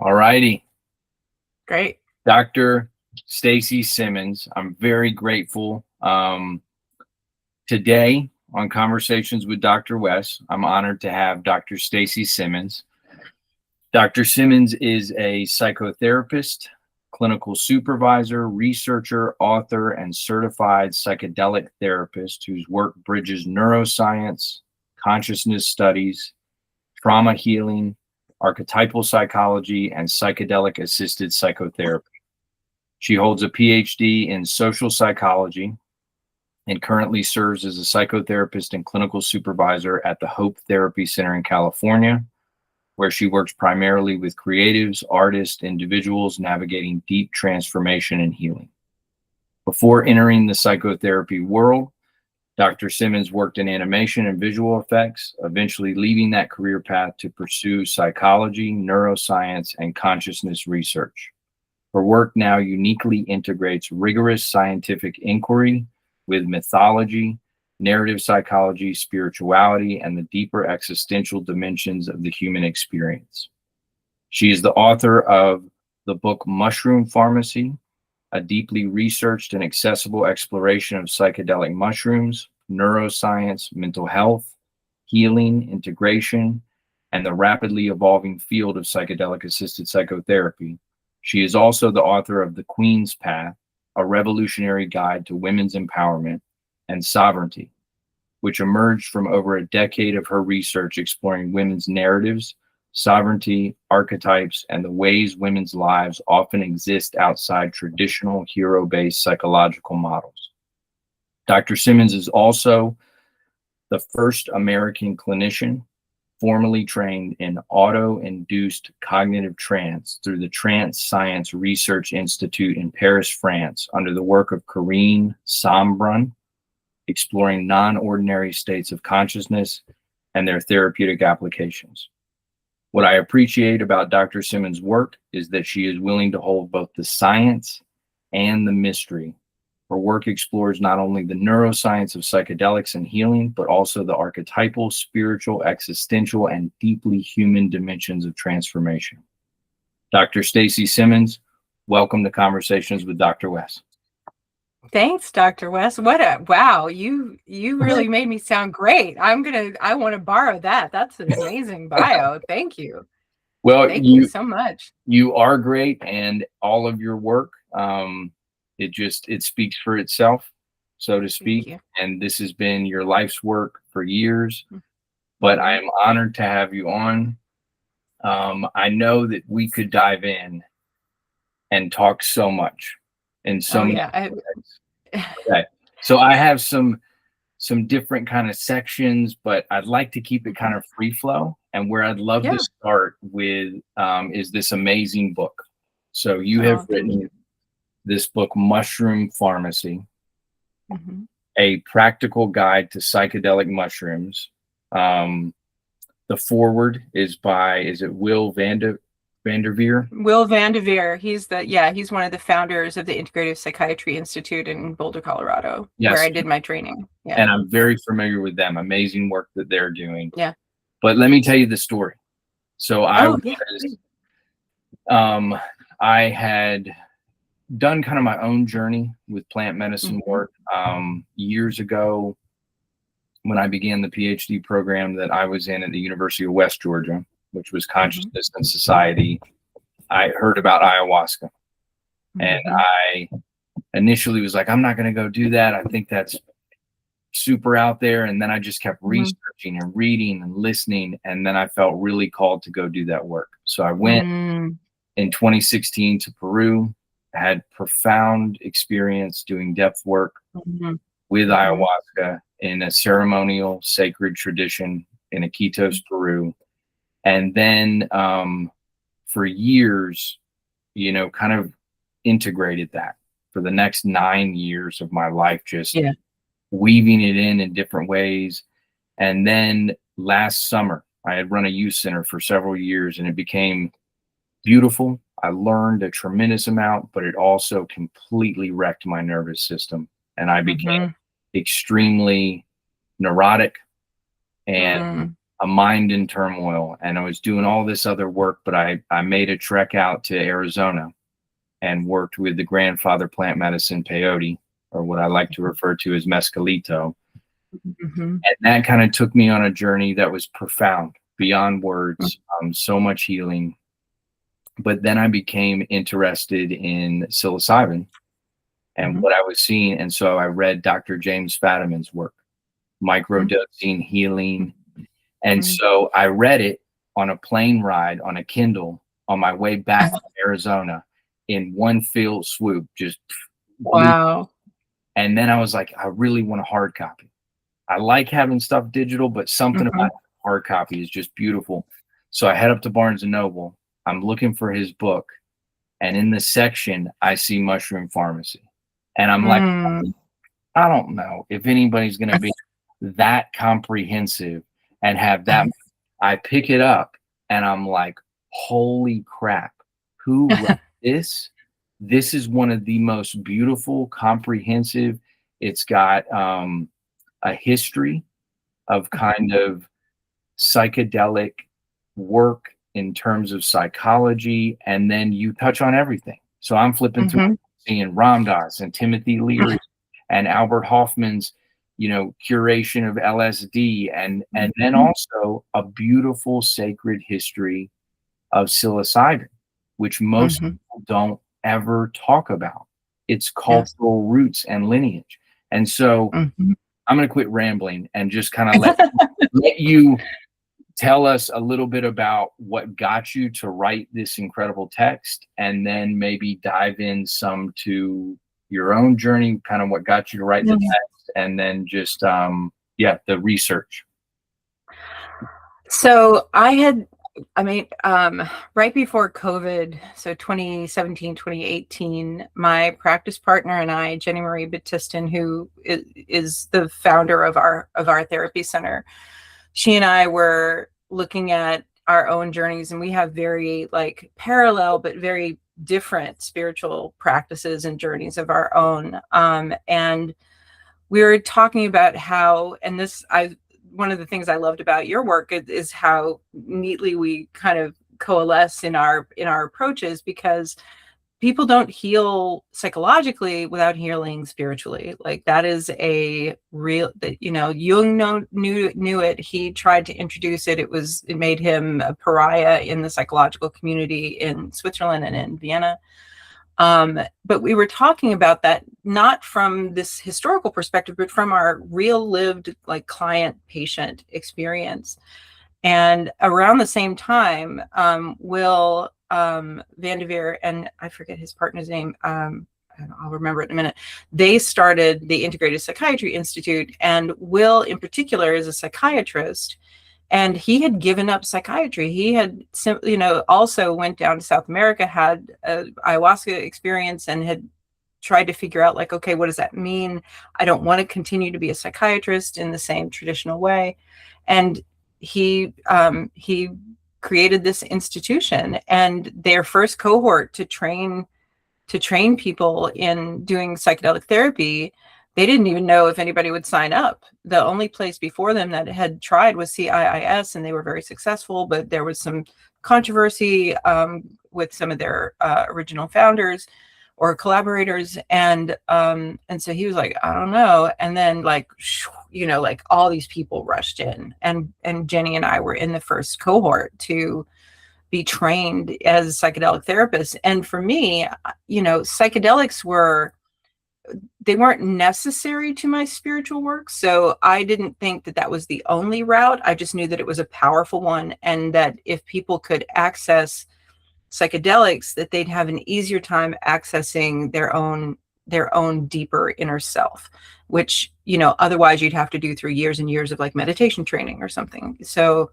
All righty. Great. Dr. Stacey Simmons, I'm very grateful. Today on Conversations with Dr. Wes, I'm honored to have Dr. Stacey Simmons. Dr. Simmons is a psychotherapist, clinical supervisor, researcher, author, and certified psychedelic therapist whose work bridges neuroscience, consciousness studies, trauma healing, archetypal psychology, and psychedelic-assisted psychotherapy. She holds a PhD in social psychology and currently serves as a psychotherapist and clinical supervisor at the Hope Therapy Center in California, where she works primarily with creatives, artists, individuals navigating deep transformation and healing. Before entering the psychotherapy world, Dr. Simmons worked in animation and visual effects, eventually leaving that career path to pursue psychology, neuroscience, and consciousness research. Her work now uniquely integrates rigorous scientific inquiry with mythology, narrative psychology, spirituality, and the deeper existential dimensions of the human experience. She is the author of the book Mushroom Pharmacy, a deeply researched and accessible exploration of psychedelic mushrooms, neuroscience, mental health, healing, integration, and the rapidly evolving field of psychedelic-assisted psychotherapy. She is also the author of The Queen's Path, a revolutionary guide to women's empowerment and sovereignty, which emerged from over a decade of her research exploring women's narratives, sovereignty, archetypes, and the ways women's lives often exist outside traditional hero-based psychological models. Dr. Simmons is also the first American clinician formally trained in auto-induced cognitive trance through the Trance Science Research Institute in Paris, France, under the work of Corinne Sombrun, exploring non-ordinary states of consciousness and their therapeutic applications. What I appreciate about Dr. Simmons' work is that she is willing to hold both the science and the mystery. Her work explores not only the neuroscience of psychedelics and healing, but also the archetypal, spiritual, existential, and deeply human dimensions of transformation. Dr. Stacey Simmons, welcome to Conversations with Dr. Wes. Thanks, Dr. Wes. Wow, you really made me sound great. I want to borrow that. That's an amazing bio. Thank you. Well, thank you so much. You are great, and all of your work, it speaks for itself, so to speak. And this has been your life's work for years, but I am honored to have you on. I know that we could dive in and talk so much in so many ways. Okay. So I have some different kind of sections, but I'd like to keep it kind of free flow. And where I'd love to start with is this amazing book. So you have written this book, Mushroom Pharmacy, a practical guide to psychedelic mushrooms. The foreword is by, Will Vanderveer? Will Vanderveer. He's one of the founders of the Integrative Psychiatry Institute in Boulder, Colorado, where I did my training. Yeah. And I'm very familiar with them. Amazing work that they're doing. Yeah. But let me tell you the story. So I had done kind of my own journey with plant medicine work years ago when I began the PhD program that I was in at the University of West Georgia, which was Consciousness and Society. I heard about ayahuasca, and I initially was like, I'm not going to go do that. I think that's super out there. And then I just kept researching and reading and listening. And then I felt really called to go do that work. So I went in 2016 to Peru. I had profound experience doing depth work with ayahuasca in a ceremonial sacred tradition in Iquitos, Peru. And then for years, kind of integrated that for the next 9 years of my life, just weaving it in different ways. And then last summer, I had run a youth center for several years, and it became beautiful. I learned a tremendous amount, but it also completely wrecked my nervous system. And I became extremely neurotic and a mind in turmoil, and I was doing all this other work, but I made a trek out to Arizona and worked with the grandfather plant medicine peyote, or what I like to refer to as mescalito. Mm-hmm. And that kind of took me on a journey that was profound, beyond words, so much healing. But then I became interested in psilocybin and what I was seeing. And so I read Dr. James Fadiman's work, microdosing, healing. And so I read it on a plane ride on a Kindle on my way back to Arizona in one fell swoop, just wow. And then I was like, I really want a hard copy. I like having stuff digital, but something about hard copy is just beautiful. So I head up to Barnes and Noble. I'm looking for his book. And in the section, I see Mushroom Pharmacy. And I'm like, I don't know if anybody's going to be that comprehensive and have that. I pick it up and I'm like, holy crap, who wrote this? This is one of the most beautiful, comprehensive. It's got a history of kind of psychedelic work in terms of psychology, and then you touch on everything. So I'm flipping through, seeing Ram Dass and Timothy Leary and Albert Hoffman's, curation of LSD, and then also a beautiful sacred history of psilocybin, which most people don't ever talk about. Its cultural roots and lineage. And so I'm going to quit rambling and just kind of let you tell us a little bit about what got you to write this incredible text, and then maybe dive in some to your own journey, kind of what got you to write the text, and then just, the research. So right before COVID, so 2017, 2018, my practice partner and I, Jenny Marie Batiston, who is the founder of our therapy center, she and I were looking at our own journeys, and we have very parallel but very different spiritual practices and journeys of our own. And we were talking about how, and one of the things I loved about your work is how neatly we kind of coalesce in our approaches, because people don't heal psychologically without healing spiritually. Like, that is a real, Jung knew it. He tried to introduce it. It made him a pariah in the psychological community in Switzerland and in Vienna. But we were talking about that not from this historical perspective, but from our real lived client-patient experience. And around the same time, Will Vandeveer, and I forget his partner's name, I'll remember it in a minute, they started the Integrated Psychiatry Institute. And Will in particular is a psychiatrist, and he had given up psychiatry. He had also went down to South America, had a ayahuasca experience, and had tried to figure out okay, what does that mean? I don't want to continue to be a psychiatrist in the same traditional way. And he created this institution, and their first cohort to train people in doing psychedelic therapy, they didn't even know if anybody would sign up. The only place before them that had tried was CIIS, and they were very successful, but there was some controversy with some of their original founders or collaborators. And so he was like, I don't know. And then all these people rushed in, and Jenny and I were in the first cohort to be trained as psychedelic therapists. And for me, psychedelics weren't necessary to my spiritual work. So I didn't think that was the only route. I just knew that it was a powerful one, and that if people could access psychedelics, that they'd have an easier time accessing their own deeper inner self, which, otherwise you'd have to do through years and years of meditation training or something. So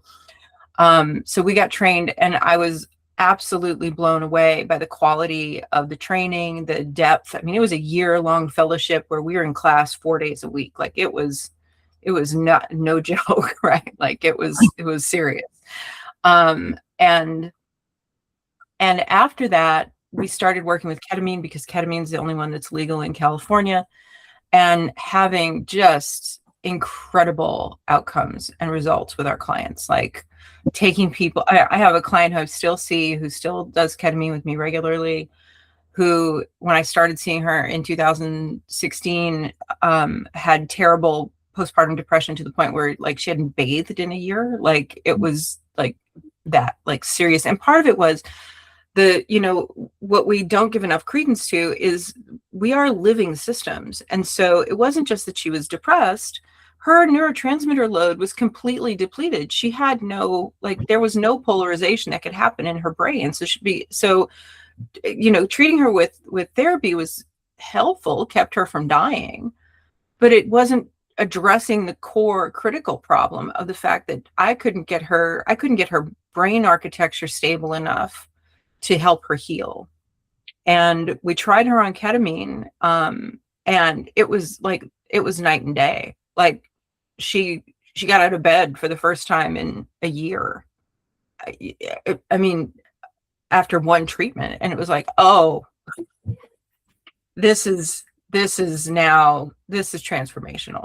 we got trained, and I was absolutely blown away by the quality of the training, the depth. I mean, it was a year-long fellowship where we were in class 4 days a week. It was no joke, right? It was serious. And after that, we started working with ketamine, because ketamine is the only one that's legal in California, and having just incredible outcomes and results with our clients. Like taking people, I have a client who I still see, who still does ketamine with me regularly, who, when I started seeing her in 2016, had terrible postpartum depression to the point where like she hadn't bathed in a year. Like it was like that, like serious. And part of it was what we don't give enough credence to is we are living systems. And so it wasn't just that she was depressed. Her neurotransmitter load was completely depleted. She had there was no polarization that could happen in her brain. So treating her with therapy was helpful, kept her from dying, but it wasn't addressing the core critical problem of the fact that I couldn't get her brain architecture stable enough to help her heal. And we tried her on ketamine, and it was night and day. Like she got out of bed for the first time in a year. I mean, after one treatment, and it was like, oh, this is transformational.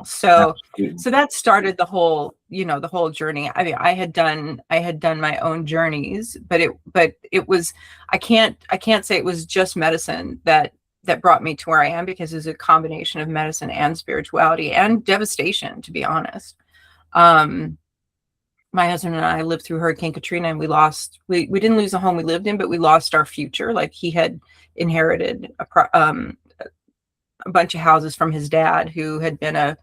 So that started the whole journey. I mean, I had done my own journeys, but it was, I can't say it was just medicine that brought me to where I am, because it's a combination of medicine and spirituality and devastation, to be honest. My husband and I lived through Hurricane Katrina, and we didn't lose the home we lived in, but we lost our future. Like he had inherited a bunch of houses from his dad, who had been a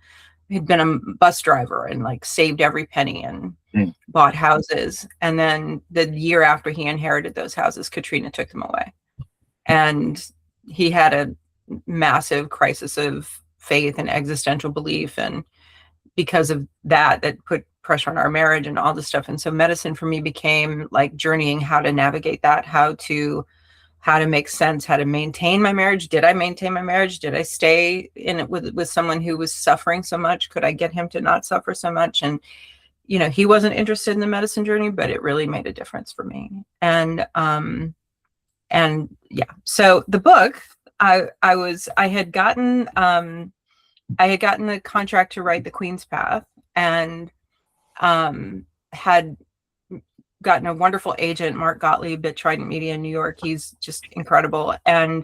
bus driver and like saved every penny and bought houses. And then the year after he inherited those houses, Katrina took them away. And he had a massive crisis of faith and existential belief. And because of that put pressure on our marriage and all this stuff. And so medicine for me became like journeying how to navigate that, how to make sense, how to maintain my marriage. Did I maintain my marriage? Did I stay in it with someone who was suffering so much? Could I get him to not suffer so much? And, he wasn't interested in the medicine journey, but it really made a difference for me. And yeah, so the book, I had gotten the contract to write The Queen's Path, and had gotten a wonderful agent, Mark Gottlieb at Trident Media in New York. He's just incredible. And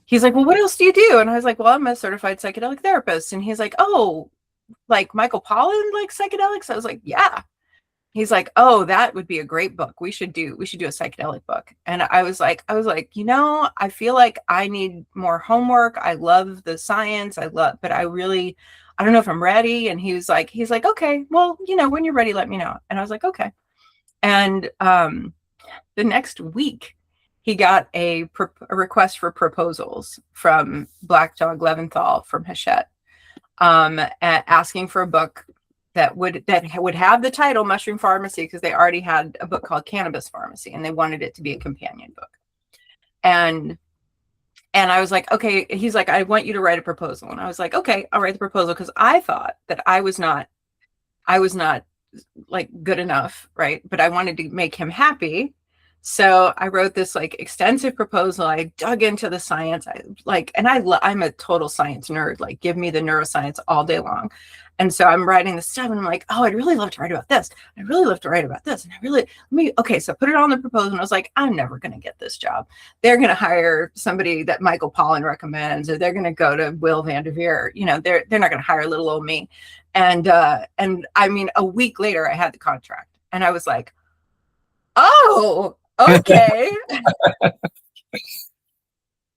he's like, well, what else do you do? And I was like, well, I'm a certified psychedelic therapist. And he's like, oh, like Michael Pollan, like psychedelics? I was like, yeah. He's like, oh, that would be a great book. We should do a psychedelic book. And I was like, I feel like I need more homework. I love the science. But I don't know if I'm ready. And he's like, okay, well, when you're ready, let me know. And I was like, okay. And the next week, he got a request for proposals from Black Dog Leventhal from Hachette, asking for a book that would have the title Mushroom Pharmacy, because they already had a book called Cannabis Pharmacy, and they wanted it to be a companion book. And I was like, okay. He's like, I want you to write a proposal. And I was like, okay, I'll write the proposal, because I thought that I was not like good enough, right? But I wanted to make him happy. So I wrote this like extensive proposal. I dug into the science. I'm a total science nerd. Like, give me the neuroscience all day long. And so I'm writing this stuff, and I'm like, oh, I'd really love to write about this. I'd really love to write about this. And okay, so put it on the proposal. And I was like, I'm never going to get this job. They're going to hire somebody that Michael Pollan recommends, or they're going to go to Will Vanderveer. They're not going to hire little old me. And I mean, a week later I had the contract, and I was like, oh, okay.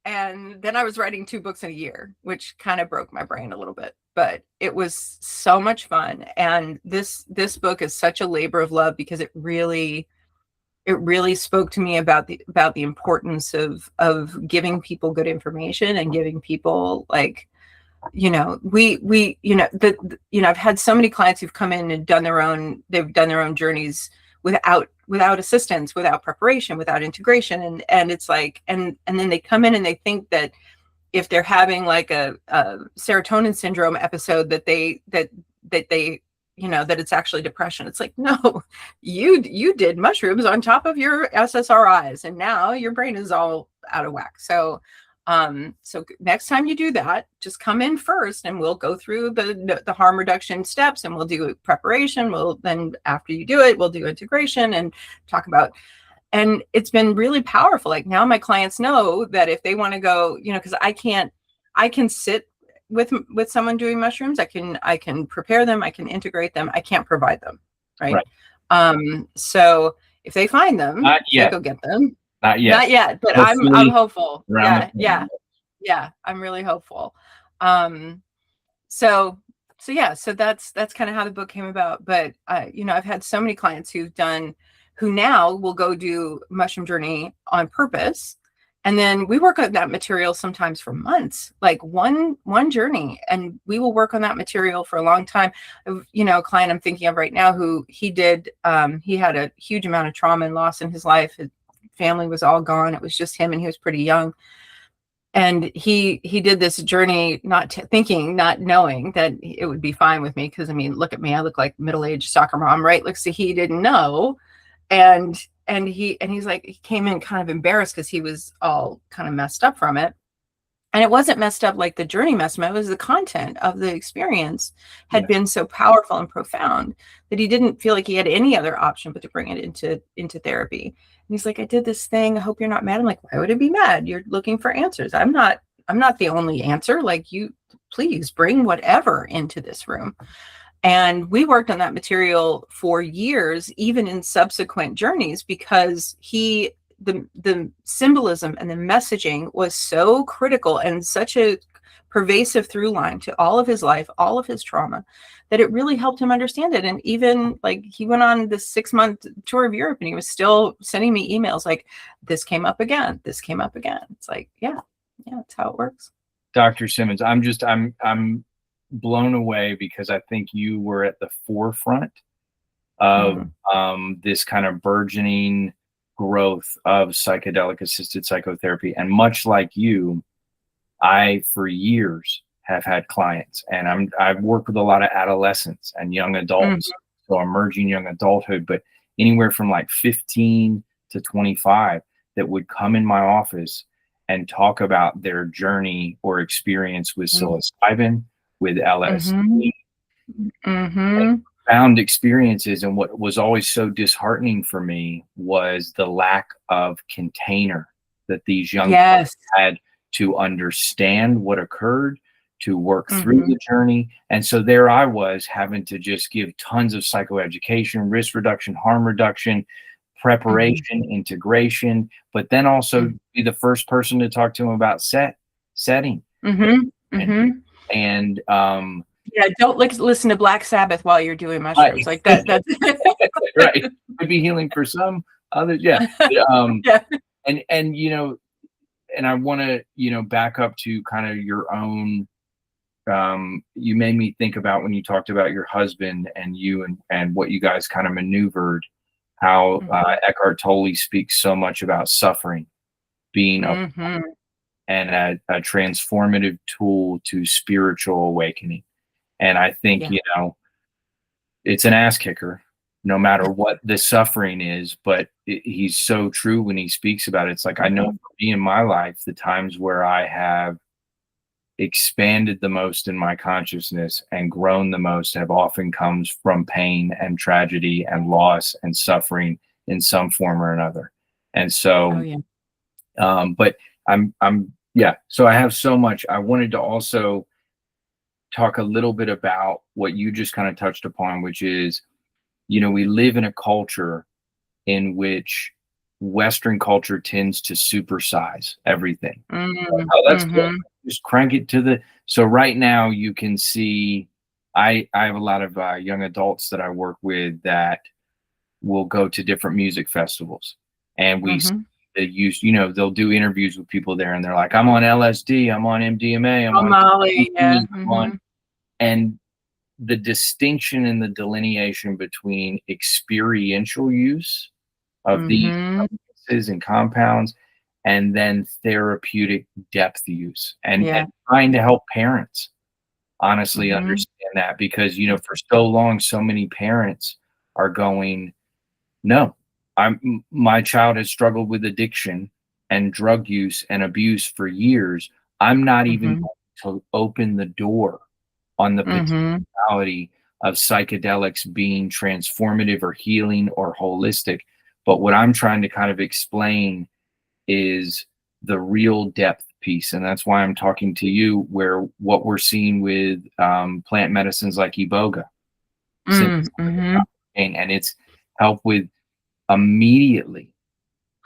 And then I was writing 2 books in a year, which kind of broke my brain a little bit, but it was so much fun. And this book is such a labor of love, because it really spoke to me about the importance of giving people good information, and giving people like, I've had so many clients who've come in and they've done their own journeys without assistance, without preparation, without integration. And it's like, and then they come in and they think that if they're having like a serotonin syndrome episode, that it's actually depression. It's like, no, you did mushrooms on top of your SSRIs, and now your brain is all out of whack. So So next time you do that, just come in first and we'll go through the harm reduction steps, and we'll do preparation. We'll then, after you do it, we'll do integration and talk about, and it's been really powerful. Like now my clients know that if they want to go, because I can sit with someone doing mushrooms. I can prepare them. I can integrate them. I can't provide them. Right. So if they find them, they go get them. Not yet. Not yet, but hopefully, I'm hopeful. Yeah. I'm really hopeful. So that's kind of how the book came about. But I've had so many clients who now will go do mushroom journey on purpose. And then we work on that material sometimes for months, like one journey. And we will work on that material for a long time. A client I'm thinking of right now who he had a huge amount of trauma and loss in his life. His family was all gone. It was just him, and he was pretty young. And he did this journey, not knowing that it would be fine with me. Because look at me, I look like middle-aged soccer mom, right? Like, so he didn't know. And he's like, he came in kind of embarrassed because he was all kind of messed up from it. And it wasn't messed up like the journey messed him up. It was the content of the experience had been so powerful and profound that he didn't feel like he had any other option but to bring it into therapy. And he's like, I did this thing. I hope you're not mad. I'm like, why would I be mad? You're looking for answers. I'm not the only answer. Like, you please bring whatever into this room. And we worked on that material for years, even in subsequent journeys, because the symbolism and the messaging was so critical and such a pervasive through line to all of his life, all of his trauma, that it really helped him understand it. And even like he went on this 6-month tour of Europe and he was still sending me emails like, this came up again. This came up again. It's like, yeah, that's how it works. Dr. Simmons, I'm blown away because I think you were at the forefront of this kind of burgeoning growth of psychedelic-assisted psychotherapy. And much like you, I, for years, have had clients, and I've worked with a lot of adolescents and young adults, so emerging young adulthood, but anywhere from like 15 to 25 that would come in my office and talk about their journey or experience with psilocybin, with LSD, and found experiences. And what was always so disheartening for me was the lack of container that these young people had to understand what occurred, to work through the journey. And so there I was having to just give tons of psychoeducation, risk reduction, harm reduction, preparation, integration, but then also be the first person to talk to them about setting. And don't listen to Black Sabbath while you're doing mushrooms. Like that. That's right. Could be healing for some others. And and I want to back up to kind of your own. You made me think about when you talked about your husband and you and what you guys kind of maneuvered. How Eckhart Tolle speaks so much about suffering being and a transformative tool to spiritual awakening. And I think, it's an ass kicker, no matter what the suffering is, but he's so true when he speaks about it. It's like, I know for me in my life, the times where I have expanded the most in my consciousness and grown the most have often comes from pain and tragedy and loss and suffering in some form or another. And so, but so I have so much. I wanted to also talk a little bit about what you just kind of touched upon, which is, we live in a culture in which Western culture tends to supersize everything. That's good. Just crank it to so right now you can see, I have a lot of young adults that I work with that will go to different music festivals, and we they'll do interviews with people there, and they're like, I'm on LSD, I'm on MDMA, I'm on Molly, and the distinction and the delineation between experiential use of these substances and compounds and then therapeutic depth use and trying to help parents honestly understand that, because for so long so many parents are going, no, my child has struggled with addiction and drug use and abuse for years, I'm not even Mm-hmm. going to open the door on the Mm-hmm. potentiality of psychedelics being transformative or healing or holistic. But what I'm trying to kind of explain is the real depth piece. And that's why I'm talking to you, where what we're seeing with plant medicines like iboga, Mm-hmm. and it's help with immediately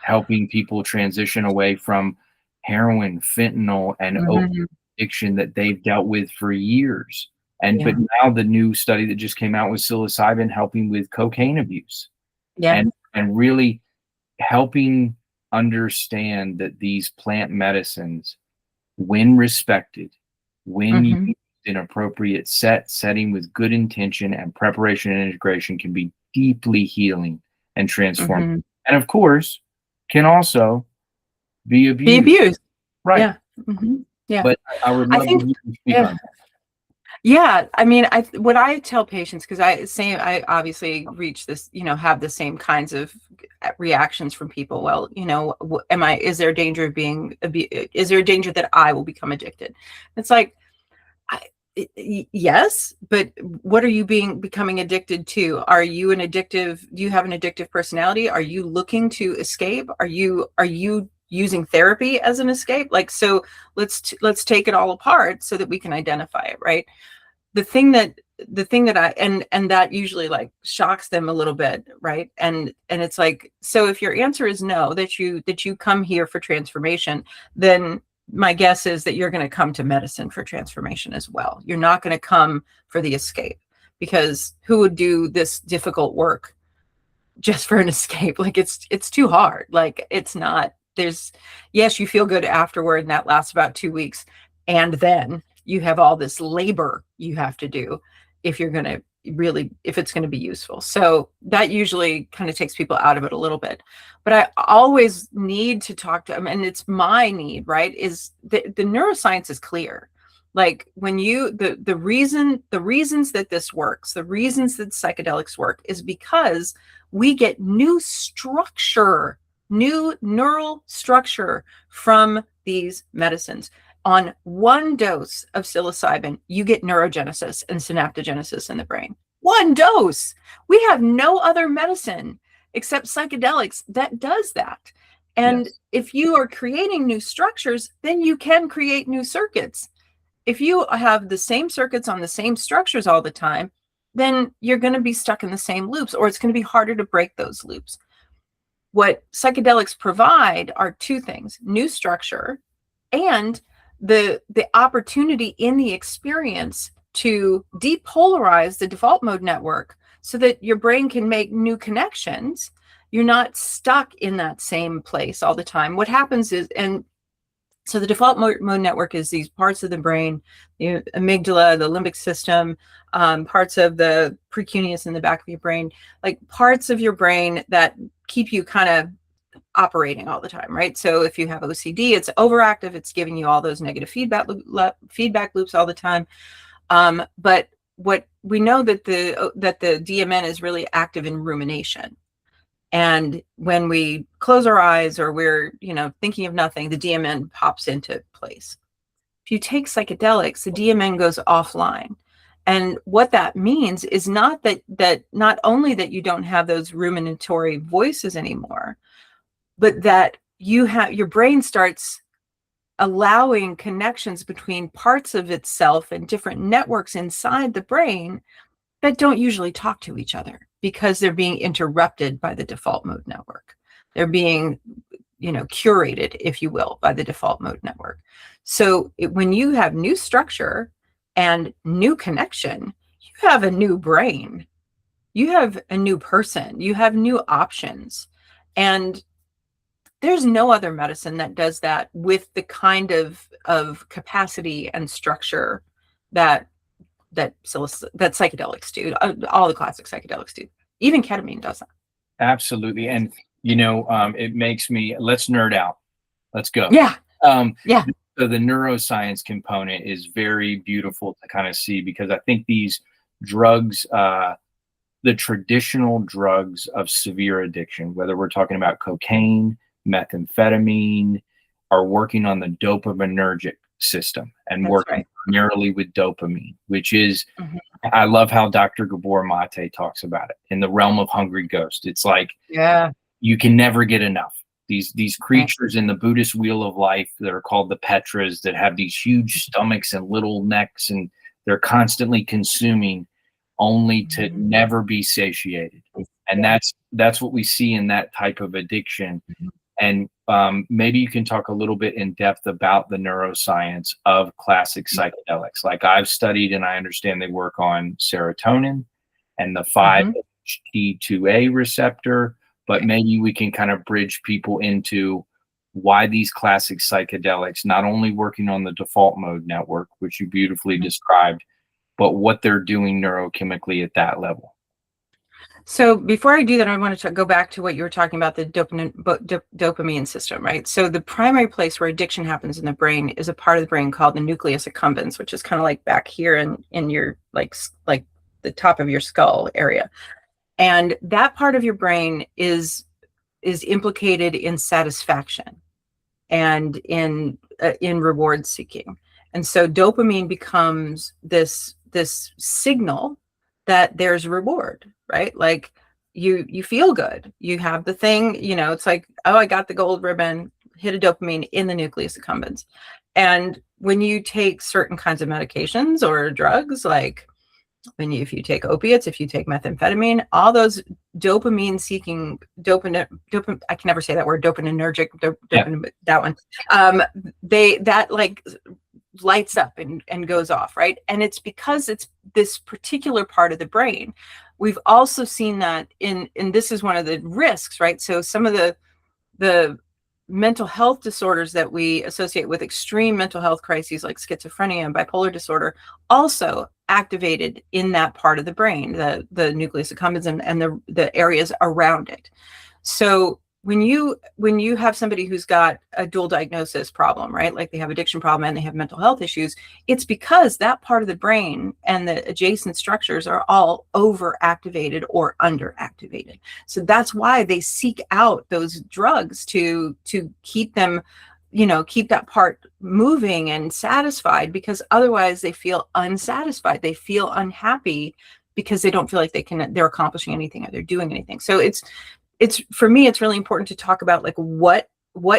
helping people transition away from heroin, fentanyl, and opiate Mm-hmm. addiction that they've dealt with for years. And but Yeah. now the new study that just came out with psilocybin helping with cocaine abuse, Yeah. and really helping understand that these plant medicines, when respected, when Mm-hmm. used in appropriate setting with good intention and preparation and integration, can be deeply healing and transformative. Mm-hmm. And of course, can also be Be abused. abused. Right. Yeah. Mm-hmm. Yeah. But I would I love think, to hear you speak yeah. on that. Yeah, I mean, what I tell patients, because I obviously reach this, have the same kinds of reactions from people. Well, is there a danger of is there a danger that I will become addicted? It's like, yes, but what are you becoming addicted to? Do you have an addictive personality? Are you looking to escape? Are you using therapy as an escape? Like, so let's take it all apart so that we can identify it, right? The thing that and that usually like shocks them a little bit, right? And it's like, so if your answer is no, that you come here for transformation, then my guess is that you're going to come to medicine for transformation as well. You're not going to come for the escape, because who would do this difficult work just for an escape? Like, it's too hard. Like, it's not, yes, you feel good afterward, and that lasts about 2 weeks, and then you have all this labor you have to do if it's going to be useful. So that usually kind of takes people out of it a little bit. But I always need to talk to them, and it's my need, right? Is the neuroscience is clear. Like, when the reasons that this works, the reasons that psychedelics work, is because we get new neural structure from these medicines. On one dose of psilocybin, you get neurogenesis and synaptogenesis in the brain. One dose. We have no other medicine except psychedelics that does that. And Yes. if you are creating new structures, then you can create new circuits. If you have the same circuits on the same structures all the time, then you're going to be stuck in the same loops, or it's going to be harder to break those loops. What psychedelics provide are two things: new structure and the opportunity in the experience to depolarize the default mode network so that your brain can make new connections. You're not stuck in that same place all the time. What happens is, and so the default mode network is these parts of the brain, the amygdala, the limbic system, parts of the precuneus in the back of your brain, like parts of your brain that keep you kind of operating all the time, right? So if you have OCD, it's overactive. It's giving you all those negative feedback loops all the time. But what we know that the DMN is really active in rumination. And when we close our eyes, or we're, thinking of nothing, the DMN pops into place. If you take psychedelics, the DMN goes offline. And what that means is not only that you don't have those ruminatory voices anymore, but that your brain starts allowing connections between parts of itself and different networks inside the brain that don't usually talk to each other, because they're being interrupted by the default mode network. They're being, curated, if you will, by the default mode network. So when you have new structure and new connection, you have a new brain, you have a new person, you have new options. And there's no other medicine that does that with the kind of capacity and structure that psychedelics do. All the classic psychedelics do. Even ketamine does that. Absolutely. And it makes me, let's nerd out. Let's go. Yeah. Yeah. So the neuroscience component is very beautiful to kind of see, because I think these drugs, the traditional drugs of severe addiction, whether we're talking about cocaine, methamphetamine, are working on the dopaminergic system and That's working right. primarily with dopamine, which is, Mhm. I love how Dr. Gabor Mate talks about it in the realm of hungry ghost. It's like Yeah. you can never get enough. These Right. creatures in the Buddhist wheel of life that are called the Petras that have these huge stomachs and little necks, and they're constantly consuming only to Mhm. never be satiated. And Yeah. that's what we see in that type of addiction. Mhm. And maybe you can talk a little bit in depth about the neuroscience of classic psychedelics. Like I've studied and I understand they work on serotonin and the Mhm. 5-HT2A receptor, but Right. maybe we can kind of bridge people into why these classic psychedelics, not only working on the default mode network, which you beautifully Mhm. described, but what they're doing neurochemically at that level. So before I do that, I want to go back to what you were talking about, the dopamine system, right? So the primary place where addiction happens in the brain is a part of the brain called the nucleus accumbens, which is kind of like back here in your like the top of your skull area. And that part of your brain is implicated in satisfaction and in reward seeking. And so dopamine becomes this signal that there's reward, right? Like you feel good. You have the thing, it's like, oh, I got the gold ribbon, hit a dopamine in the nucleus accumbens. And when you take certain kinds of medications or drugs, like if you take opiates, if you take methamphetamine, all those dopamine seeking dopamine, I can never say that word, dopaminergic, Yeah. dopamine, that one. That like lights up and goes off, right? And it's because it's this particular part of the brain. We've also seen that and this is one of the risks, right? So some of the mental health disorders that we associate with extreme mental health crises like schizophrenia and bipolar disorder also activated in that part of the brain, the nucleus accumbens and the areas around it. So when you have somebody who's got a dual diagnosis problem, right? Like they have addiction problem and they have mental health issues, it's because that part of the brain and the adjacent structures are all overactivated or underactivated. So that's why they seek out those drugs to keep them, keep that part moving and satisfied, because otherwise they feel unsatisfied. They feel unhappy because they don't feel like they're accomplishing anything or they're doing anything. So it's for me, it's really important to talk about like what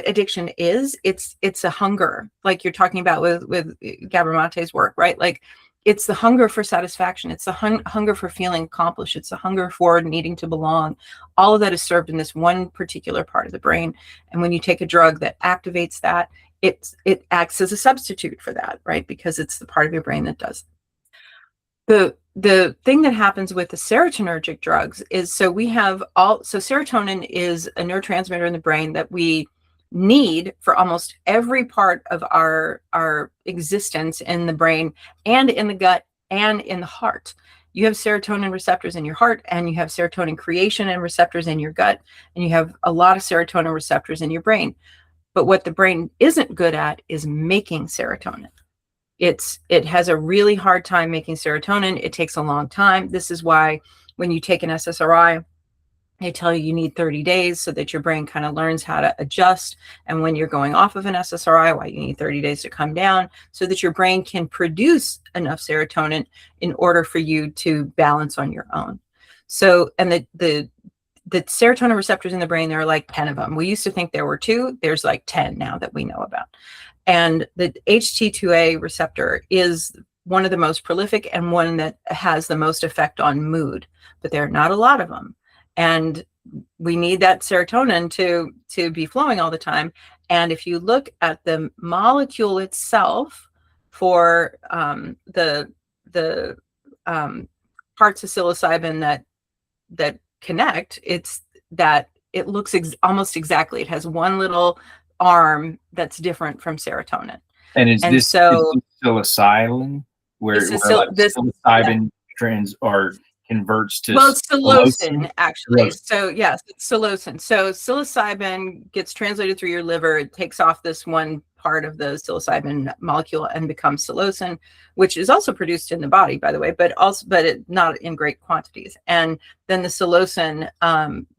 addiction is. It's a hunger, like you're talking about with Gabor Mate's work, right? Like it's the hunger for satisfaction. It's the hunger for feeling accomplished. It's the hunger for needing to belong. All of that is served in this one particular part of the brain. And when you take a drug that activates that, it acts as a substitute for that, right? Because it's the part of your brain that does the thing that happens with the serotonergic drugs is, so serotonin is a neurotransmitter in the brain that we need for almost every part of our existence in the brain and in the gut and in the heart. You have serotonin receptors in your heart, and you have serotonin creation and receptors in your gut, and you have a lot of serotonin receptors in your brain. But what the brain isn't good at is making serotonin. It has a really hard time making serotonin. It takes a long time. This is why when you take an SSRI, they tell you need 30 days so that your brain kind of learns how to adjust. And when you're going off of an SSRI, why you need 30 days to come down so that your brain can produce enough serotonin in order for you to balance on your own. So, and the serotonin receptors in the brain, there are like 10 of them. We used to think there were 2. There's like 10 now that we know about. And the HT2A receptor is one of the most prolific and one that has the most effect on mood, but there are not a lot of them. And we need that serotonin to be flowing all the time. And if you look at the molecule itself for the parts of psilocybin that connect, it's that it looks almost exactly. It has one little arm that's different from serotonin. And is this psilocybin, where psilocybin converts to it's psilocin, psilocin? actually. So yes, it's psilocin. So psilocybin gets translated through your liver. It takes off this one part of the psilocybin molecule and become psilocin, which is also produced in the body, by the way, but not in great quantities. And then the psilocin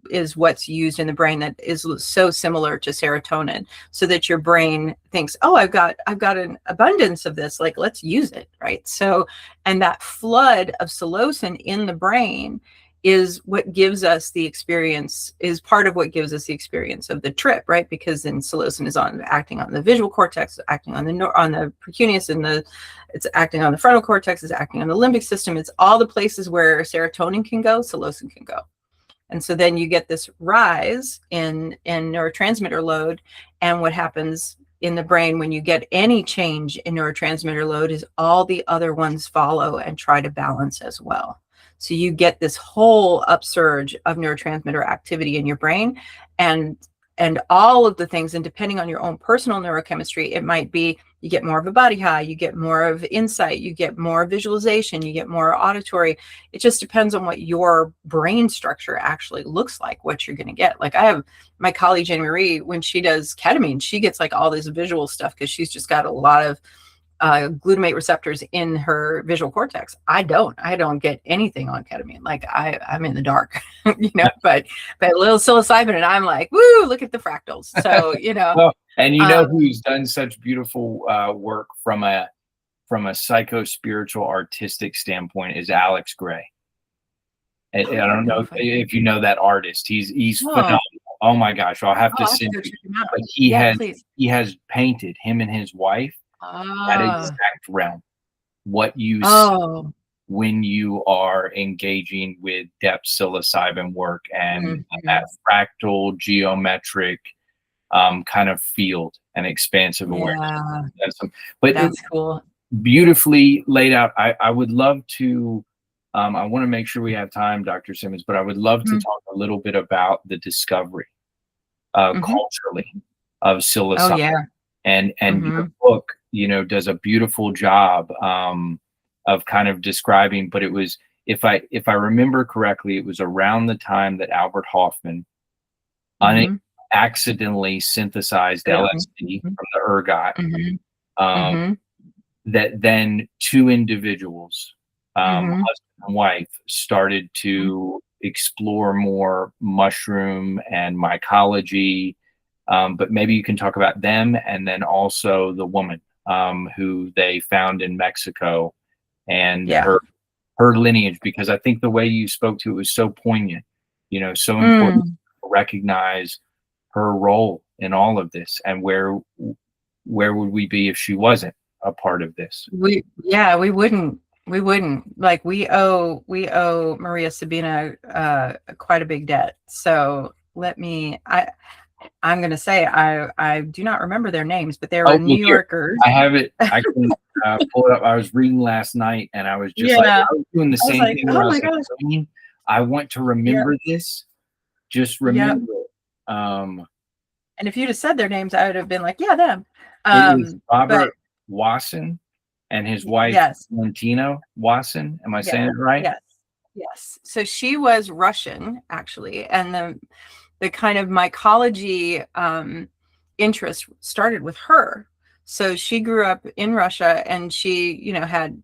is what's used in the brain that is so similar to serotonin, so that your brain thinks, oh, I've got an abundance of this, like, let's use it, right? So, and that flood of psilocin in the brain is what gives us the experience, is part of what gives us the experience of the trip, right? Because then psilocin is acting on the visual cortex, acting on the precuneus, and it's acting on the frontal cortex, it's acting on the limbic system. It's all the places where serotonin can go, psilocin can go. And so then you get this rise in neurotransmitter load. And what happens in the brain when you get any change in neurotransmitter load is all the other ones follow and try to balance as well. So you get this whole upsurge of neurotransmitter activity in your brain, and all of the things, and depending on your own personal neurochemistry, it might be you get more of a body high, you get more of insight, you get more visualization, you get more auditory. It just depends on what your brain structure actually looks like, what you're going to get. Like, I have my colleague Jane Marie, when she does ketamine, she gets like all this visual stuff because she's just got a lot of glutamate receptors in her visual cortex. I don't get anything on ketamine. Like, I'm in the dark, but a little psilocybin and I'm like, woo, look at the fractals. So, Well, and who's done such beautiful work from a psycho-spiritual artistic standpoint is Alex Gray. I don't know if you know that artist. He's phenomenal. Oh my gosh, I'll have to send you. But he has painted, him and his wife, that exact realm. What you see when you are engaging with depth psilocybin work and that fractal geometric kind of field and expansive awareness. But that's cool. Beautifully laid out. I would love to, I want to make sure we have time, Dr. Simmons, but I would love to talk a little bit about the discovery culturally of psilocybin. Oh, yeah. And your book, does a beautiful job of kind of describing, but it was, if I remember correctly, it was around the time that Albert Hofmann accidentally synthesized LSD from the ergot, that then two individuals, husband and wife, started to explore more mushroom and mycology. But maybe you can talk about them, and then also the woman who they found in Mexico, and her lineage, because I think the way you spoke to it was so poignant, so important to recognize her role in all of this, and where would we be if she wasn't a part of this? We wouldn't. Like, we owe Maria Sabina quite a big debt. So I'm going to say I do not remember their names, but they were New Yorkers. I have it. I can pull it up. I was reading last night, and I was just I was doing the same thing. Oh my gosh! I want to remember this. Just remember it. And if you'd have said their names, I would have been like, yeah, them. It is Robert Wasson and his wife, Valentino Wasson. Am I saying it right? Yes. So she was Russian, actually, and the kind of mycology interest started with her. So she grew up in Russia, and she, had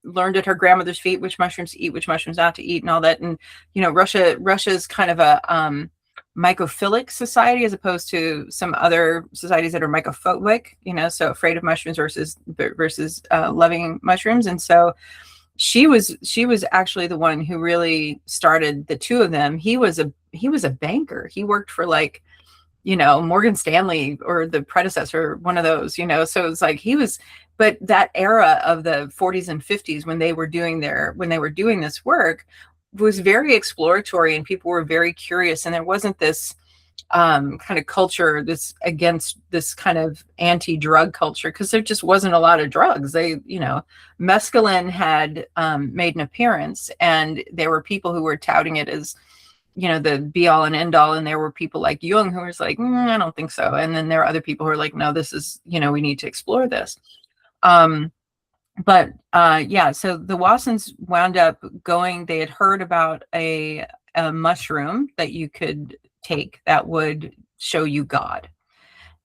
learned at her grandmother's feet which mushrooms to eat, which mushrooms not to eat, and all that. And Russia's kind of a mycophilic society, as opposed to some other societies that are mycophobic. So afraid of mushrooms versus loving mushrooms. And so she was actually the one who really started the two of them. He was a banker. He worked for Morgan Stanley, or the predecessor, one of those, so it was like but that era of the 40s and 50s, when they were doing this work, was very exploratory, and people were very curious. And there wasn't this kind of culture this against this kind of anti-drug culture, because there just wasn't a lot of drugs. Mescaline had made an appearance, and there were people who were touting it as the be all and end all, and there were people like Jung who was like, I don't think so. And then there are other people who are like, no, this is, we need to explore this. So the Wassons wound up going, they had heard about a mushroom that you could take that would show you God.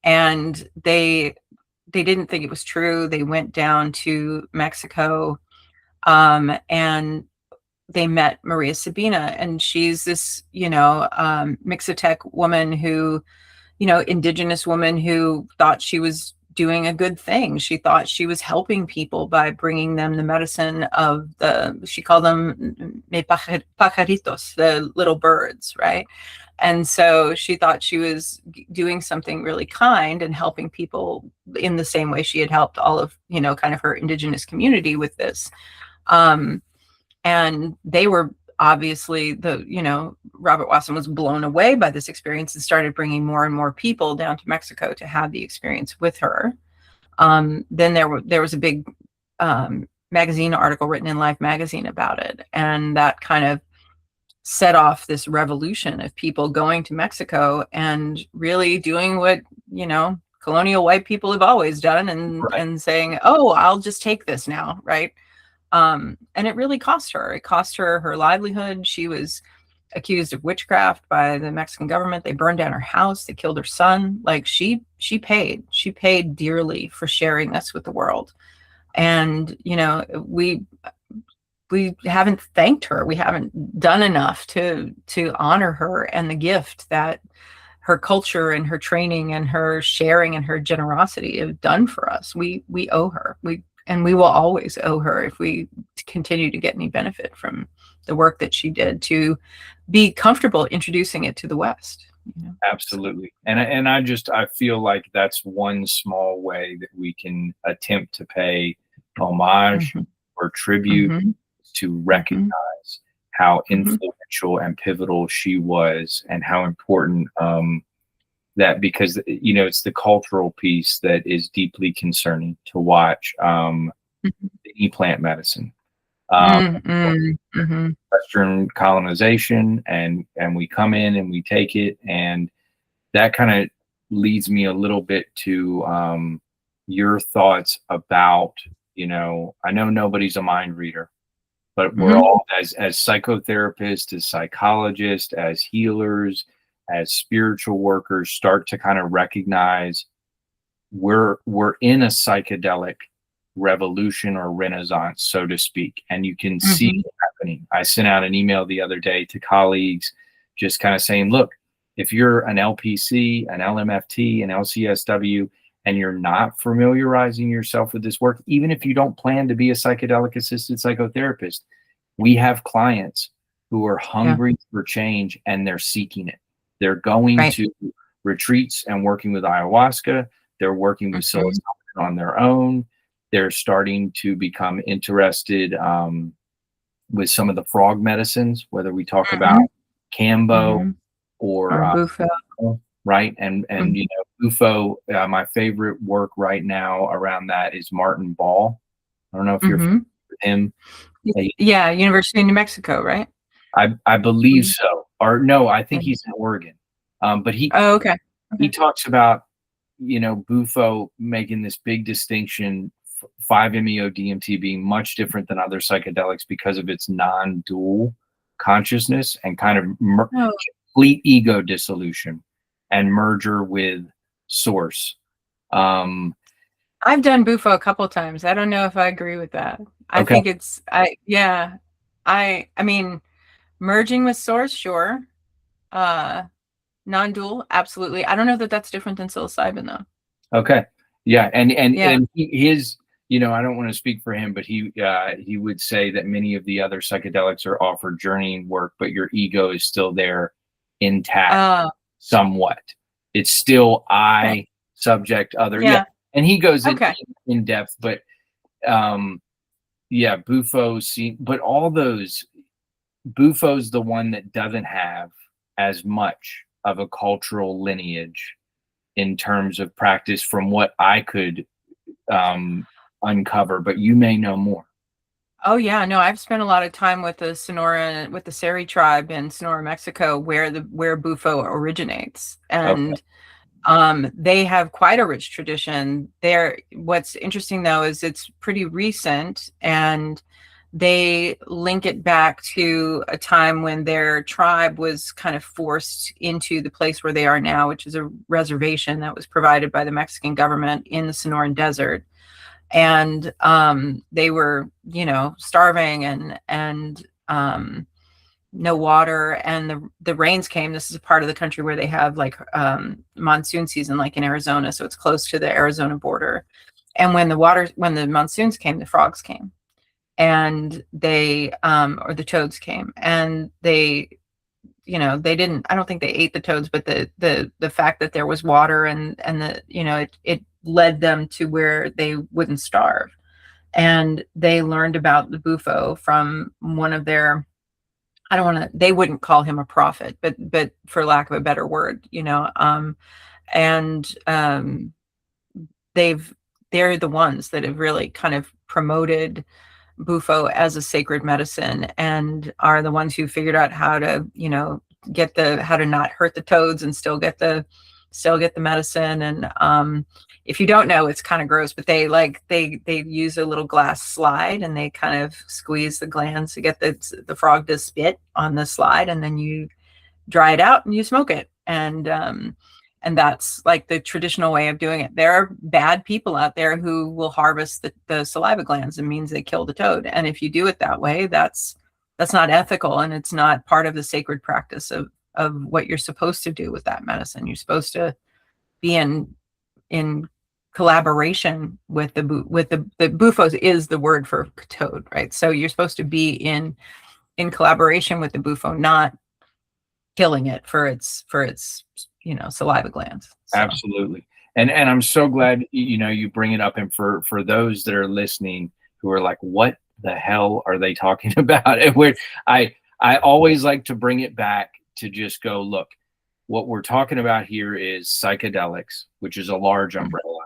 And they didn't think it was true. They went down to Mexico, and they met Maria Sabina, and she's this, Mixotec woman who, Indigenous woman who thought she was doing a good thing. She thought she was helping people by bringing them the medicine of she called them pajaritos, the little birds, right? And so she thought she was doing something really kind and helping people in the same way she had helped all of, kind of her Indigenous community with this. And they were obviously Robert Wasson was blown away by this experience and started bringing more and more people down to Mexico to have the experience with her. Then there was a big magazine article written in Life magazine about it. And that kind of set off this revolution of people going to Mexico and really doing what, colonial white people have always done, and saying, oh, I'll just take this now. Right. And it really cost her. It cost her her livelihood. She was accused of witchcraft by the Mexican government. They burned down her house. They killed her son. Like she paid dearly for sharing this with the world. And, we haven't thanked her. We haven't done enough to honor her and the gift that her culture and her training and her sharing and her generosity have done for us. We owe her. And we will always owe her if we continue to get any benefit from the work that she did to be comfortable introducing it to the West. Absolutely. And I feel like that's one small way that we can attempt to pay homage or tribute to recognize how influential and pivotal she was, and how important that, because it's the cultural piece that is deeply concerning to watch. The plant medicine, Western colonization, and we come in and we take it, and that kind of leads me a little bit to your thoughts about, I know nobody's a mind reader, but we're all as psychotherapists, as psychologists, as healers, as spiritual workers, start to kind of recognize we're in a psychedelic revolution or renaissance, so to speak, and you can see it happening. I sent out an email the other day to colleagues just kind of saying, look, if you're an LPC, an LMFT, an LCSW, and you're not familiarizing yourself with this work, even if you don't plan to be a psychedelic-assisted psychotherapist, we have clients who are hungry for change, and they're seeking it. They're going to retreats and working with ayahuasca. They're working with psilocybin on their own. They're starting to become interested with some of the frog medicines, whether we talk about Cambo or Bufo. Right. And Bufo, my favorite work right now around that is Martin Ball. I don't know if you're familiar with him. Yeah, University of New Mexico, right? I believe so. Or no, I think he's in Oregon. But he talks about, Bufo making this big distinction, 5-MeO-DMT being much different than other psychedelics because of its non-dual consciousness and kind of complete ego dissolution and merger with source. I've done Bufo a couple times. I don't know if I agree with that. I think it's I mean, merging with source, sure. Non-dual, absolutely. I don't know that that's different than psilocybin though. Okay. Yeah. And his, I don't want to speak for him, but he would say that many of the other psychedelics are offered journeying work, but your ego is still there intact somewhat. It's still I, subject, other. Yeah. And he goes in depth, but Bufo, but all those, Bufo's the one that doesn't have as much of a cultural lineage in terms of practice from what I could uncover, but you may know more. Oh yeah, no, I've spent a lot of time with the Seri tribe in Sonora, Mexico, where Bufo originates, and they have quite a rich tradition there. What's interesting though is it's pretty recent, and they link it back to a time when their tribe was kind of forced into the place where they are now, which is a reservation that was provided by the Mexican government in the Sonoran Desert. And they were, starving and no water, and the rains came. This is a part of the country where they have like monsoon season, like in Arizona, so it's close to the Arizona border. And when the monsoons came, the frogs came, and they or the toads came, and they didn't, I don't think they ate the toads, but the fact that there was water and it led them to where they wouldn't starve. And they learned about the Bufo from one of their, they wouldn't call him a prophet, but for lack of a better word, they're the ones that have really kind of promoted Bufo as a sacred medicine, and are the ones who figured out how to, how to not hurt the toads and still get the medicine. And if you don't know, it's kind of gross, but they use a little glass slide, and they kind of squeeze the glands to get the frog to spit on the slide, and then you dry it out and you smoke it. And that's like the traditional way of doing it. There are bad people out there who will harvest the saliva glands. It means they kill the toad. And if you do it that way, that's not ethical, and it's not part of the sacred practice of what you're supposed to do with that medicine. You're supposed to be in collaboration with the Bufos is the word for toad, right? So you're supposed to be in collaboration with the Bufo, not killing it for its saliva glands. So. Absolutely. And I'm so glad, you bring it up. And for those that are listening who are like, what the hell are they talking about? And I always like to bring it back to just go, look, what we're talking about here is psychedelics, which is a large umbrella.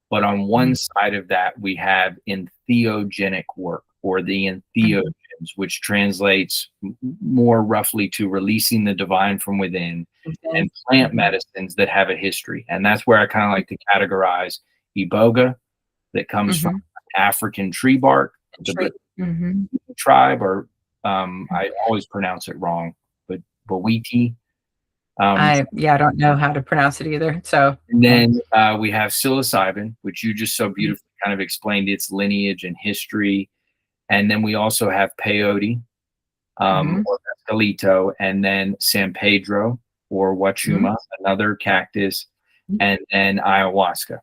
But on one side of that, we have entheogenic work, or the entheogens, which translates more roughly to releasing the divine from within, and plant medicines that have a history. And that's where I kind of like to categorize iboga, that comes from African tree bark, the tribe, or I always pronounce it wrong, but Bawiti. I don't know how to pronounce it either. So and then we have psilocybin, which you just so beautifully kind of explained its lineage and history. And then we also have peyote, or mescalito, and then San Pedro, or wachuma, another cactus, and then ayahuasca.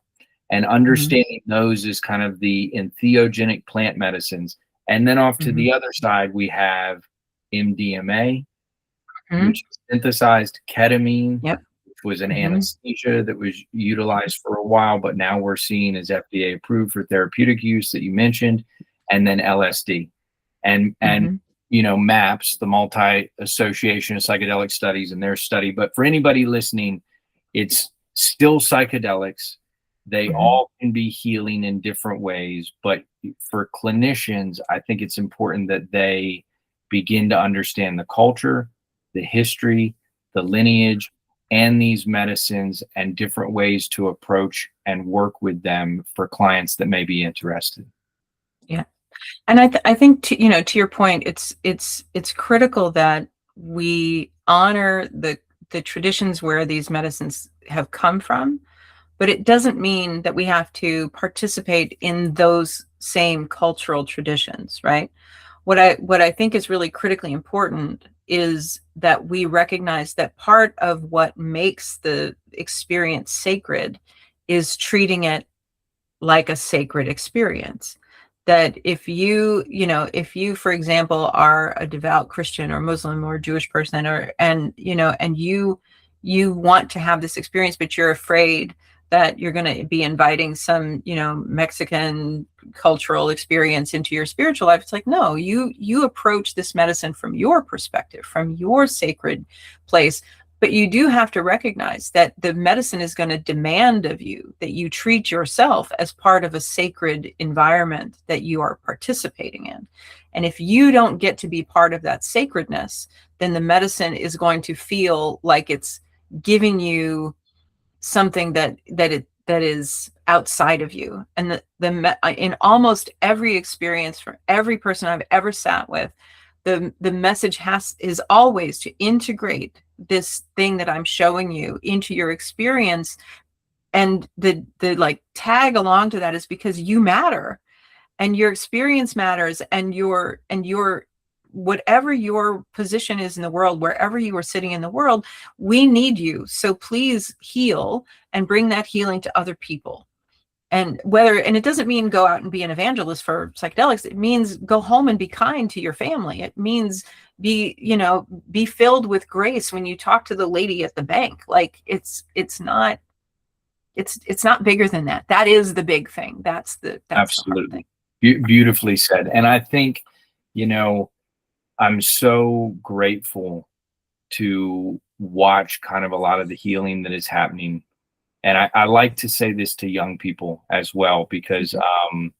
And understanding those is kind of the entheogenic plant medicines. And then off to the other side, we have MDMA, which is synthesized ketamine, which was an anesthesia that was utilized for a while, but now we're seeing is FDA approved for therapeutic use, that you mentioned, and then LSD. And MAPS, the Multi-Association of Psychedelic Studies, and their study. But for anybody listening, it's still psychedelics. They all can be healing in different ways. But for clinicians, I think it's important that they begin to understand the culture, the history, the lineage, and these medicines, and different ways to approach and work with them for clients that may be interested. Yeah. And I think to your point, it's critical that we honor the traditions where these medicines have come from, but it doesn't mean that we have to participate in those same cultural traditions, right? What I think is really critically important is that we recognize that part of what makes the experience sacred is treating it like a sacred experience. That if you, for example, are a devout Christian or Muslim or Jewish person, and you want to have this experience, but you're afraid that you're going to be inviting some, Mexican cultural experience into your spiritual life. It's like, no, you approach this medicine from your perspective, from your sacred place. But you do have to recognize that the medicine is going to demand of you that you treat yourself as part of a sacred environment that you are participating in. And if you don't get to be part of that sacredness, then the medicine is going to feel like it's giving you something that is outside of you. And in almost every experience for every person I've ever sat with, the message is always to integrate this thing that I'm showing you into your experience. And the like tag along to that is because you matter, and your experience matters, and your whatever your position is in the world, wherever you are sitting in the world, we need you. So please heal and bring that healing to other people. And it doesn't mean go out and be an evangelist for psychedelics. It means go home and be kind to your family. It means be filled with grace when you talk to the lady at the bank. Like it's not bigger than that. That is the big thing. That's Absolutely. the hard thing. Beautifully said. And I think, I'm so grateful to watch kind of a lot of the healing that is happening. And I like to say this to young people as well, because, in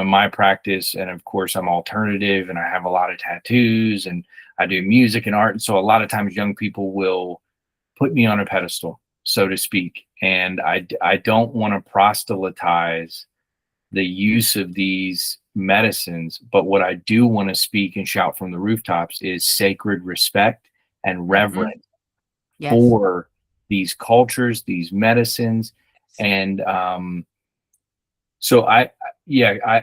my practice, and of course I'm alternative and I have a lot of tattoos and I do music and art. And so a lot of times young people will put me on a pedestal, so to speak. And I don't want to proselytize the use of these medicines, but what I do want to speak and shout from the rooftops is sacred respect and reverence for these cultures, these medicines. And so I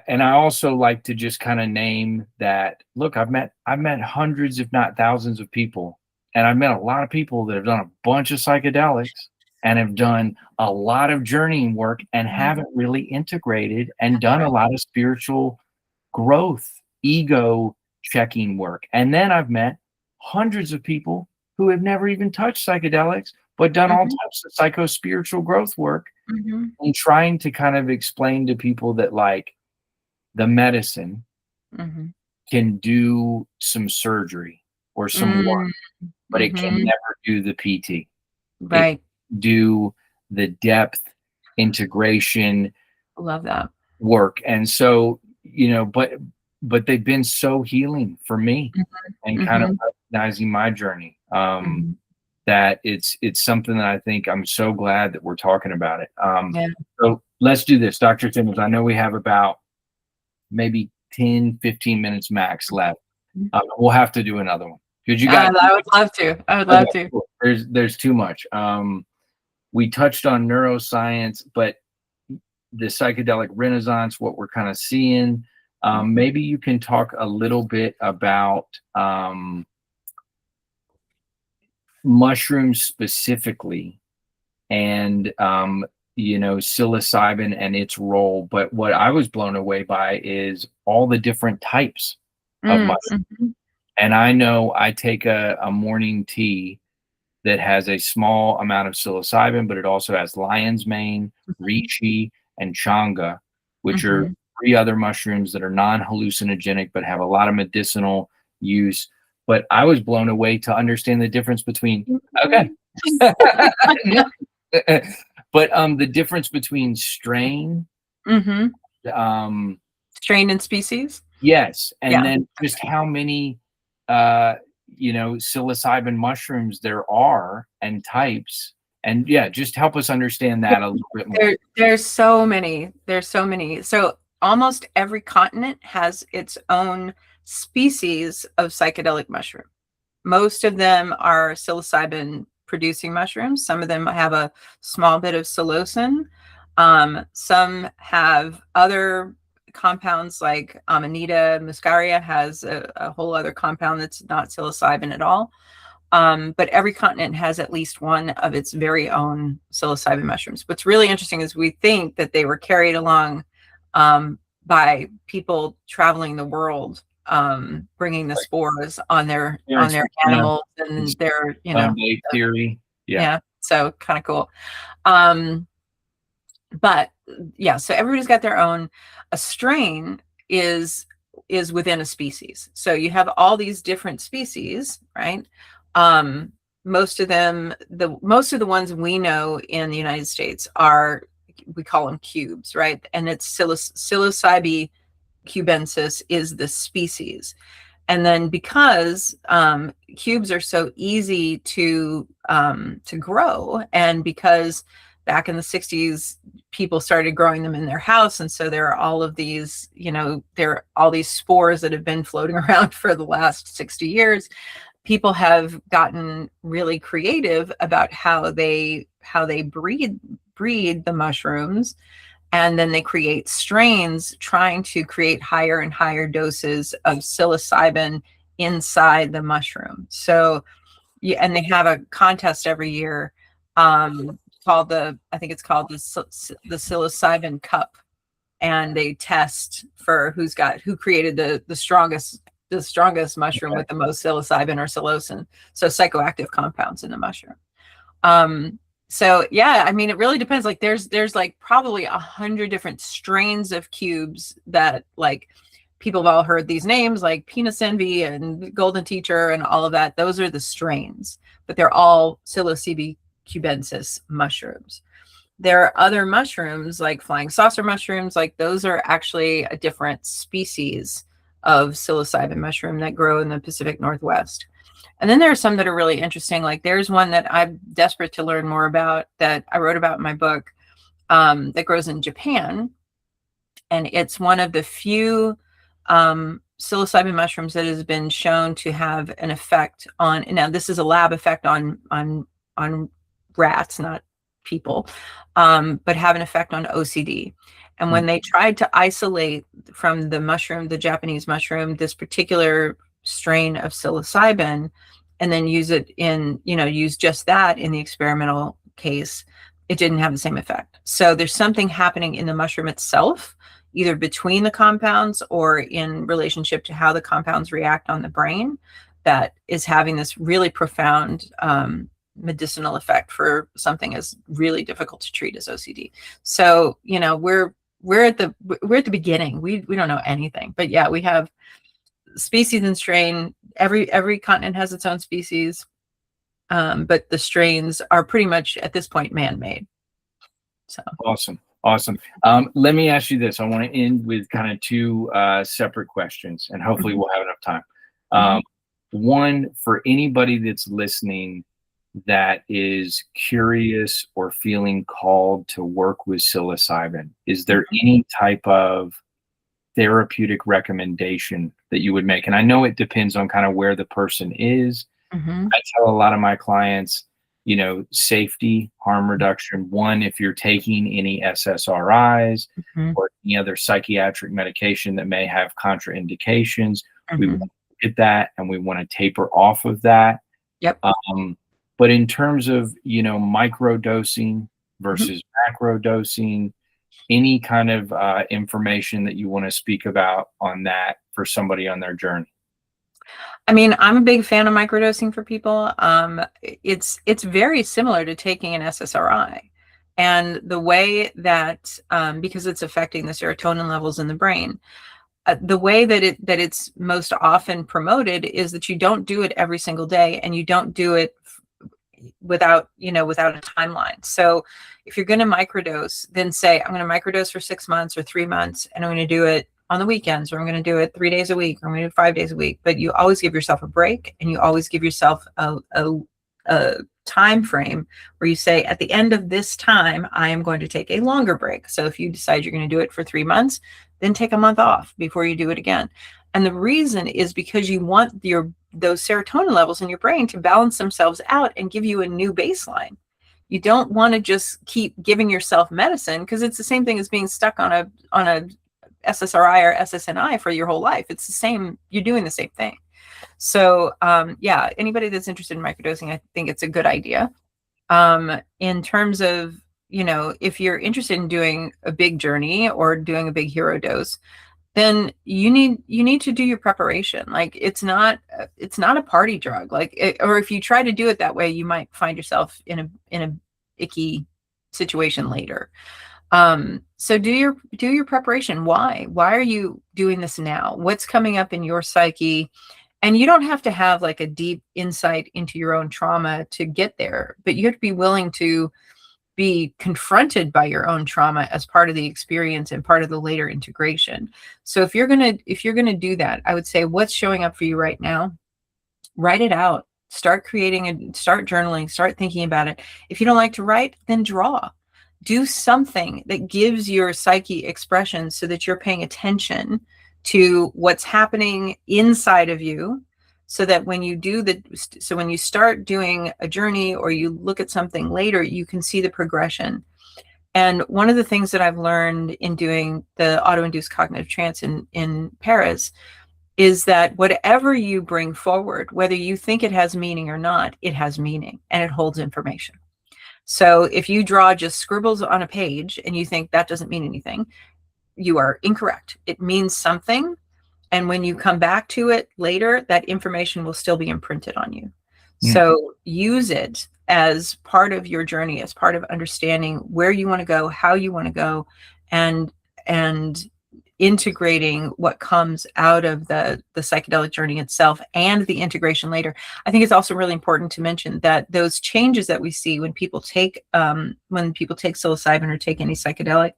also like to just kind of name that, look, I've met hundreds, if not thousands of people, and I've met a lot of people that have done a bunch of psychedelics and have done a lot of journeying work and haven't really integrated and done a lot of spiritual growth, ego checking work. And then I've met hundreds of people who have never even touched psychedelics, but done all types of psycho-spiritual growth work, and trying to kind of explain to people that like the medicine can do some surgery or some work, but it can never do the PT. Right. Do the depth integration. Love that work. And so, but they've been so healing for me and kind of recognizing my journey. That it's something that I think I'm so glad that we're talking about it. So let's do this, Dr. Simmons. I know we have about maybe 10, 15 minutes max left. We'll have to do another one. Because you guys, I would love to. Cool. There's too much. We touched on neuroscience, but the psychedelic renaissance, what we're kind of seeing. Maybe you can talk a little bit about mushrooms specifically, and psilocybin and its role. But what I was blown away by is all the different types of mushrooms. And I know I take a morning tea that has a small amount of psilocybin, but it also has lion's mane, reishi, and changa, which are 3 other mushrooms that are non-hallucinogenic but have a lot of medicinal use. But I was blown away to understand the difference between but the difference between strain, strain and species. Yes, and then just how many psilocybin mushrooms there are and types. And just help us understand that a little bit more. There's so many. So almost every continent has its own species of psychedelic mushroom. Most of them are psilocybin producing mushrooms. Some of them have a small bit of psilocin. Some have other compounds, like Amanita muscaria has a whole other compound that's not psilocybin at all. But every continent has at least one of its very own psilocybin mushrooms. What's really interesting is we think that they were carried along by people traveling the world, bringing the spores on their animals and their theory. So kind of cool. But so everybody's got their own. A strain is within a species. So you have all these different species, right? Most of the ones we know in the United States we call them cubes, right? And it's Psilocybe cubensis is the species. And then because cubes are so easy to grow, and because back in the 60s, people started growing them in their house. And so there are all of these, there are all these spores that have been floating around for the last 60 years. People have gotten really creative about how they breed the mushrooms, and then they create strains trying to create higher and higher doses of psilocybin inside the mushroom. So, yeah, and they have a contest every year, called I think it's called the Psilocybin Cup, and they test for who created the strongest mushroom with the most psilocybin or psilocin, so psychoactive compounds in the mushroom. So yeah, I mean, it really depends. Like there's like probably 100 different strains of cubes that, like, people have all heard these names, like penis envy and golden teacher and all of that. Those are the strains, but they're all psilocybe cubensis mushrooms. There are other mushrooms like flying saucer mushrooms, like those are actually a different species of psilocybin mushroom that grow in the Pacific Northwest. And then there are some that are really interesting. Like there's one that I'm desperate to learn more about that I wrote about in my book, that grows in Japan. And it's one of the few psilocybin mushrooms that has been shown to have an effect on, now this is a lab effect on rats, not people, but have an effect on OCD. And when they tried to isolate from the mushroom, the Japanese mushroom, this particular strain of psilocybin, and then use just that in the experimental case, it didn't have the same effect. So there's something happening in the mushroom itself, either between the compounds or in relationship to how the compounds react on the brain, that is having this really profound medicinal effect for something as really difficult to treat as OCD. So, we're at the beginning. We don't know anything, but yeah, we have species and strain. Every continent has its own species, but the strains are pretty much at this point man-made. So awesome. Let me ask you this. I want to end with kind of two separate questions, and hopefully we'll have enough time. One, for anybody that's listening that is curious or feeling called to work with psilocybin, is there any type of therapeutic recommendation that you would make? And I know it depends on kind of where the person is. I tell a lot of my clients, safety, harm reduction. One, if you're taking any SSRIs or any other psychiatric medication that may have contraindications, we want to look at that and we want to taper off of that. Yep. But in terms of, micro dosing versus macro dosing, any kind of information that you want to speak about on that for somebody on their journey? I mean, I'm a big fan of microdosing for people. It's very similar to taking an SSRI, and the way that, because it's affecting the serotonin levels in the brain, the way that it's most often promoted is that you don't do it every single day, and you don't do it without a timeline. So if you're going to microdose, then say, I'm going to microdose for 6 months or 3 months, and I'm going to do it on the weekends, or I'm going to do it 3 days a week, or I'm going to do 5 days a week. But you always give yourself a break, and you always give yourself a time frame where you say, at the end of this time, I am going to take a longer break. So if you decide you're going to do it for 3 months, then take a month off before you do it again. And the reason is because you want those serotonin levels in your brain to balance themselves out and give you a new baseline. You don't want to just keep giving yourself medicine, because it's the same thing as being stuck on a SSRI or SSNI for your whole life. It's the same. You're doing the same thing. So yeah, anybody that's interested in microdosing, I think it's a good idea. In terms of, if you're interested in doing a big journey or doing a big hero dose, then you need to do your preparation. Like it's not a party drug. Or if you try to do it that way, you might find yourself in a icky situation later. So do your preparation. Why are you doing this now? What's coming up in your psyche? And you don't have to have like a deep insight into your own trauma to get there, but you have to be willing to be confronted by your own trauma as part of the experience and part of the later integration. So if you're going to do that, I would say, what's showing up for you right now? Write it out. Start creating and start journaling, start thinking about it. If you don't like to write, then draw. do something that gives your psyche expression so that you're paying attention to what's happening inside of you, so that when you when you start doing a journey or you look at something later, you can see the progression. And one of the things that I've learned in doing the auto-induced cognitive trance in Paris is that whatever you bring forward, whether you think it has meaning or not, it has meaning and it holds information. So if you draw just scribbles on a page and you think that doesn't mean anything, you are incorrect. It means something. And when you come back to it later, that information will still be imprinted on you. So use it as part of your journey, as part of understanding where you want to go, how you want to go, and integrating what comes out of the psychedelic journey itself and the integration later. I think it's also really important to mention that those changes that we see when people take psilocybin or take any psychedelic,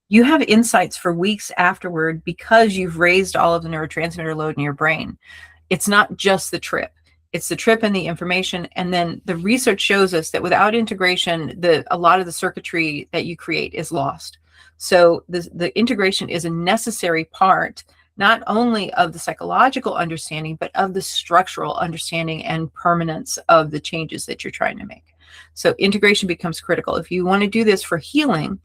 you have insights for weeks afterward because you've raised all of the neurotransmitter load in your brain. It's not just the trip. It's the trip and the information. And then the research shows us that without integration, a lot of the circuitry that you create is lost. So the integration is a necessary part, not only of the psychological understanding, but of the structural understanding and permanence of the changes that you're trying to make. So integration becomes critical. If you want to do this for healing,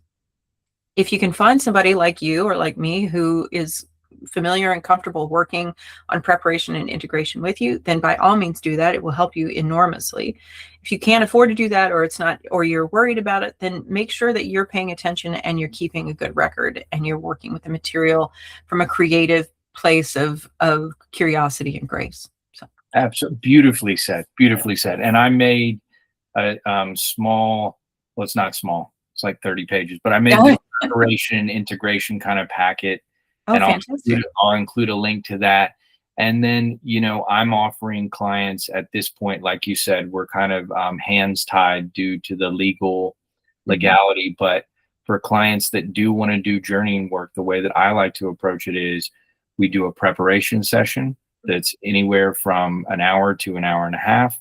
if you can find somebody like you or like me who is familiar and comfortable working on preparation and integration with you, then by all means do that. It will help you enormously. If you can't afford to do that, or it's not, or you're worried about it, then make sure that you're paying attention and you're keeping a good record and you're working with the material from a creative place of curiosity and grace. So Absolutely. Beautifully said. Beautifully said. And I made a small, well, it's not small, it's like 30 pages, but I made the preparation integration kind of packet. Oh, and fantastic. I'll include a link to that. And then, I'm offering clients at this point, like you said, we're kind of hands tied due to the legality. But for clients that do want to do journeying work, the way that I like to approach it is we do a preparation session that's anywhere from an hour to an hour and a half.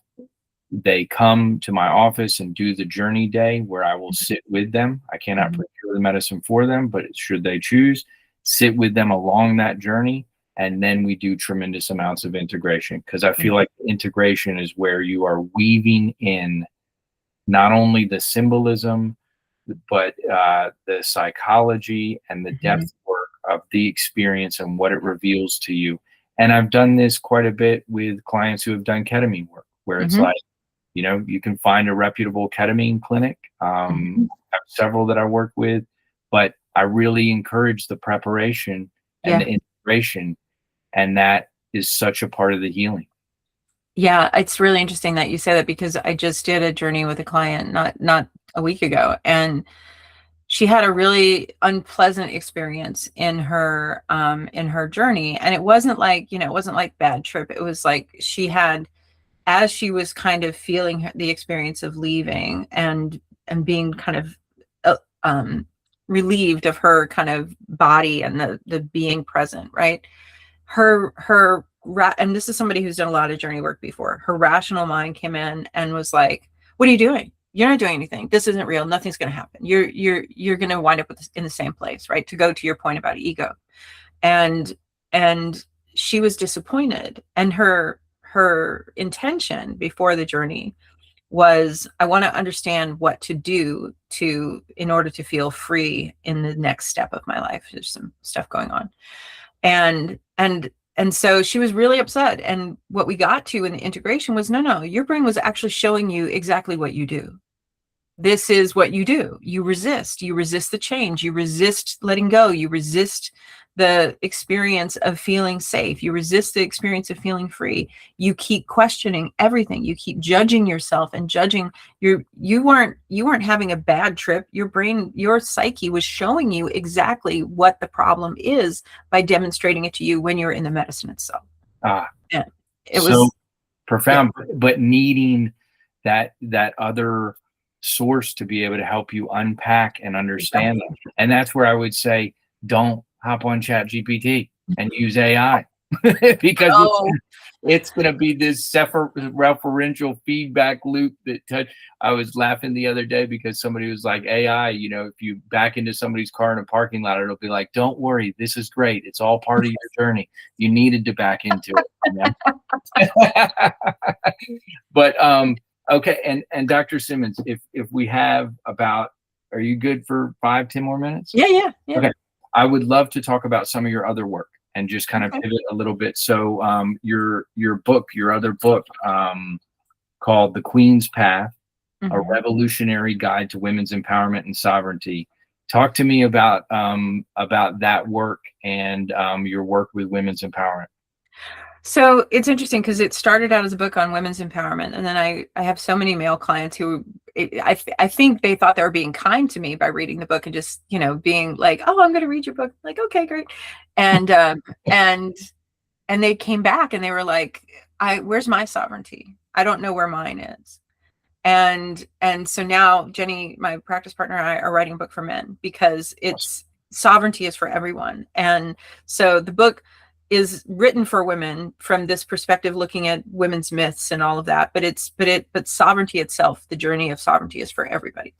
They come to my office and do the journey day where I will sit with them. I cannot procure the medicine for them, but should they choose, sit with them along that journey. And then we do tremendous amounts of integration, because I feel like integration is where you are weaving in not only the symbolism, but the psychology and the depth work of the experience and what it reveals to you. And I've done this quite a bit with clients who have done ketamine work, where it's like, you can find a reputable ketamine clinic. I have several that I work with, but I really encourage the preparation and the integration, and that is such a part of the healing. Yeah, it's really interesting that you say that, because I just did a journey with a client not a week ago, and she had a really unpleasant experience in her journey. And it wasn't like, it wasn't like bad trip. It was like she had, as she was kind of feeling the experience of leaving and being kind of relieved of her kind of body and the being present, right? And this is somebody who's done a lot of journey work before. Her rational mind came in and was like, "What are you doing? You're not doing anything. This isn't real. Nothing's going to happen. You're going to wind up in the same place," right? To go to your point about ego, and she was disappointed, and her intention before the journey was, I want to understand what to do in order to feel free in the next step of my life. There's some stuff going on. And so she was really upset. And what we got to in the integration was, no, your brain was actually showing you exactly what you do. This is what you do. You resist the change. You resist letting go. You resist the experience of feeling safe. You resist the experience of feeling free. You keep questioning everything. You keep judging yourself and judging you weren't having a bad trip. Your brain, your psyche was showing you exactly what the problem is by demonstrating it to you when you're in the medicine itself. Yeah, it was so profound, but needing that other source to be able to help you unpack and understand it. And that's where I would say, don't hop on ChatGPT and use AI. because Oh, it's going to be this referential feedback loop I was laughing the other day because somebody was like, AI, if you back into somebody's car in a parking lot, it'll be like, don't worry, this is great. It's all part of your journey. You needed to back into it. But okay, and Dr. Simmons, if we have about, are you good for 5-10 more minutes? yeah. Okay, I would love to talk about some of your other work and just kind of Okay. pivot a little bit. So your other book, called The Queen's Path, A Revolutionary Guide to Women's Empowerment and Sovereignty. Talk to me about that work and your work with women's empowerment. So it's interesting because it started out as a book on women's empowerment, and then I have so many male clients who I think they thought they were being kind to me by reading the book and just being like, oh, I'm going to read your book. Like, okay, great, and and they came back and they were like, where's my sovereignty? I don't know where mine is. And so now Jenny, my practice partner, and I are writing a book for men because it's sovereignty is for everyone. And so the book is written for women from this perspective, looking at women's myths and all of that. But sovereignty itself, the journey of sovereignty, is for everybody.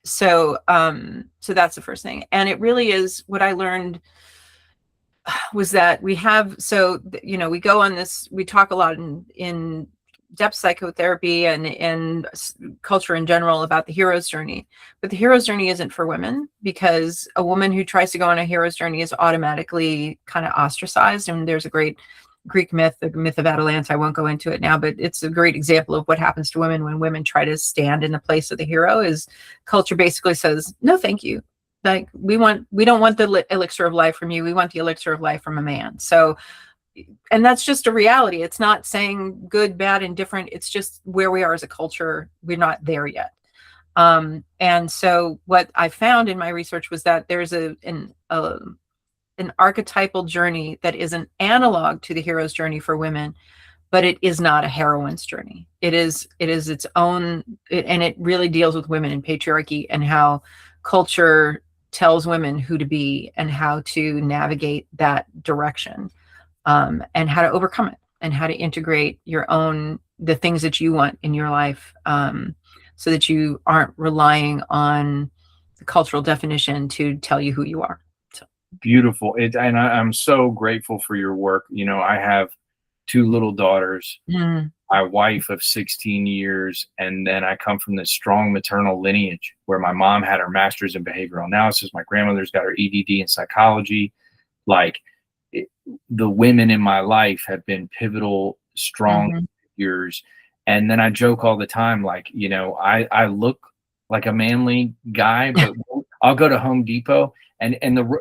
So that's the first thing. And it really is, what I learned was that we go on this, we talk a lot in depth psychotherapy and in culture in general about the hero's journey, but the hero's journey isn't for women, because a woman who tries to go on a hero's journey is automatically kind of ostracized. And there's a great Greek myth, the myth of Atalanta. I won't go into it now, but it's a great example of what happens to women when women try to stand in the place of the hero. Is culture basically says, no, thank you. Like, we don't want the elixir of life from you. We want the elixir of life from a man. So, and that's just a reality. It's not saying good, bad, indifferent. It's just where we are as a culture. We're not there yet. And so what I found in my research was that there's an archetypal journey that is an analog to the hero's journey for women, but it is not a heroine's journey. It is its own, and it really deals with women and patriarchy and how culture tells women who to be and how to navigate that direction. And how to overcome it and how to integrate the things that you want in your life, so that you aren't relying on the cultural definition to tell you who you are. So. Beautiful. And I'm so grateful for your work. I have 2 little daughters, my wife of 16 years, and then I come from this strong maternal lineage where my mom had her master's in behavioral analysis. My grandmother's got her EDD in psychology. Like, the women in my life have been pivotal, strong figures. And then I joke all the time, like, I look like a manly guy, but I'll go to Home Depot and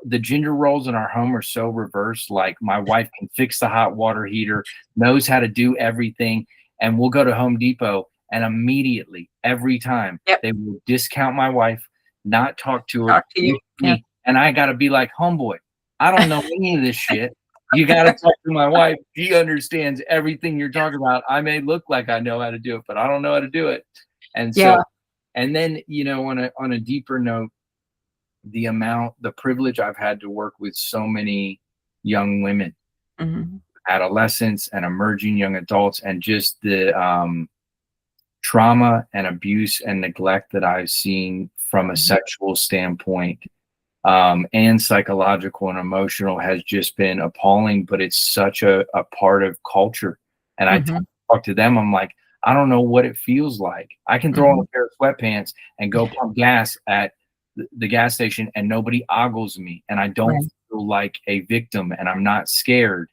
the gender roles in our home are so reversed. Like, my wife can fix the hot water heater, knows how to do everything. And we'll go to Home Depot and immediately, every time, they will discount my wife, not talk to her, Talk to you. Yeah. and I got to be like, homeboy, I don't know any of this shit. You got to talk to my wife. She understands everything you're talking about. I may look like I know how to do it, but I don't know how to do it. And so, and then, on a deeper note, the privilege I've had to work with so many young women, adolescents and emerging young adults, and just the trauma and abuse and neglect that I've seen from a sexual standpoint, and psychological and emotional, has just been appalling. But it's such a part of culture. And I talk to them, I'm like, I don't know what it feels like. I can throw on a pair of sweatpants and go pump gas at the gas station and nobody ogles me, and I don't feel like a victim, and I'm not scared.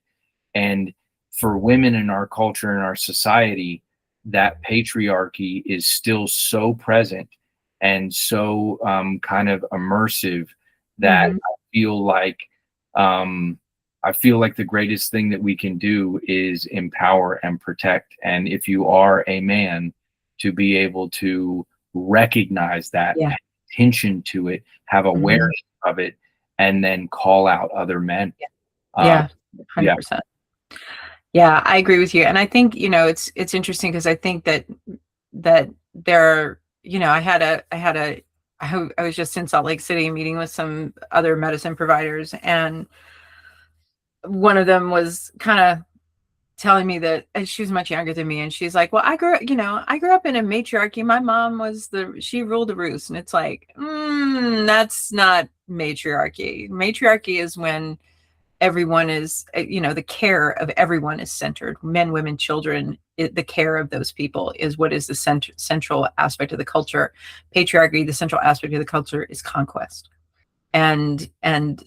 And for women in our culture and our society, that patriarchy is still so present and so kind of immersive that I feel like the greatest thing that we can do is empower and protect. And if you are a man, to be able to recognize that, pay attention to it, have awareness of it, and then call out other men. 100%. Yeah, I agree with you. And I think, it's interesting because I think that there, I was just in Salt Lake City meeting with some other medicine providers, and one of them was kind of telling me that, and she was much younger than me, and she's like, well, I grew up in a matriarchy. My mom was she ruled the roost. And it's like, that's not matriarchy. Matriarchy is when everyone is, the care of everyone is centered. Men, women, children, the care of those people is what is the central aspect of the culture. Patriarchy, the central aspect of the culture, is conquest. And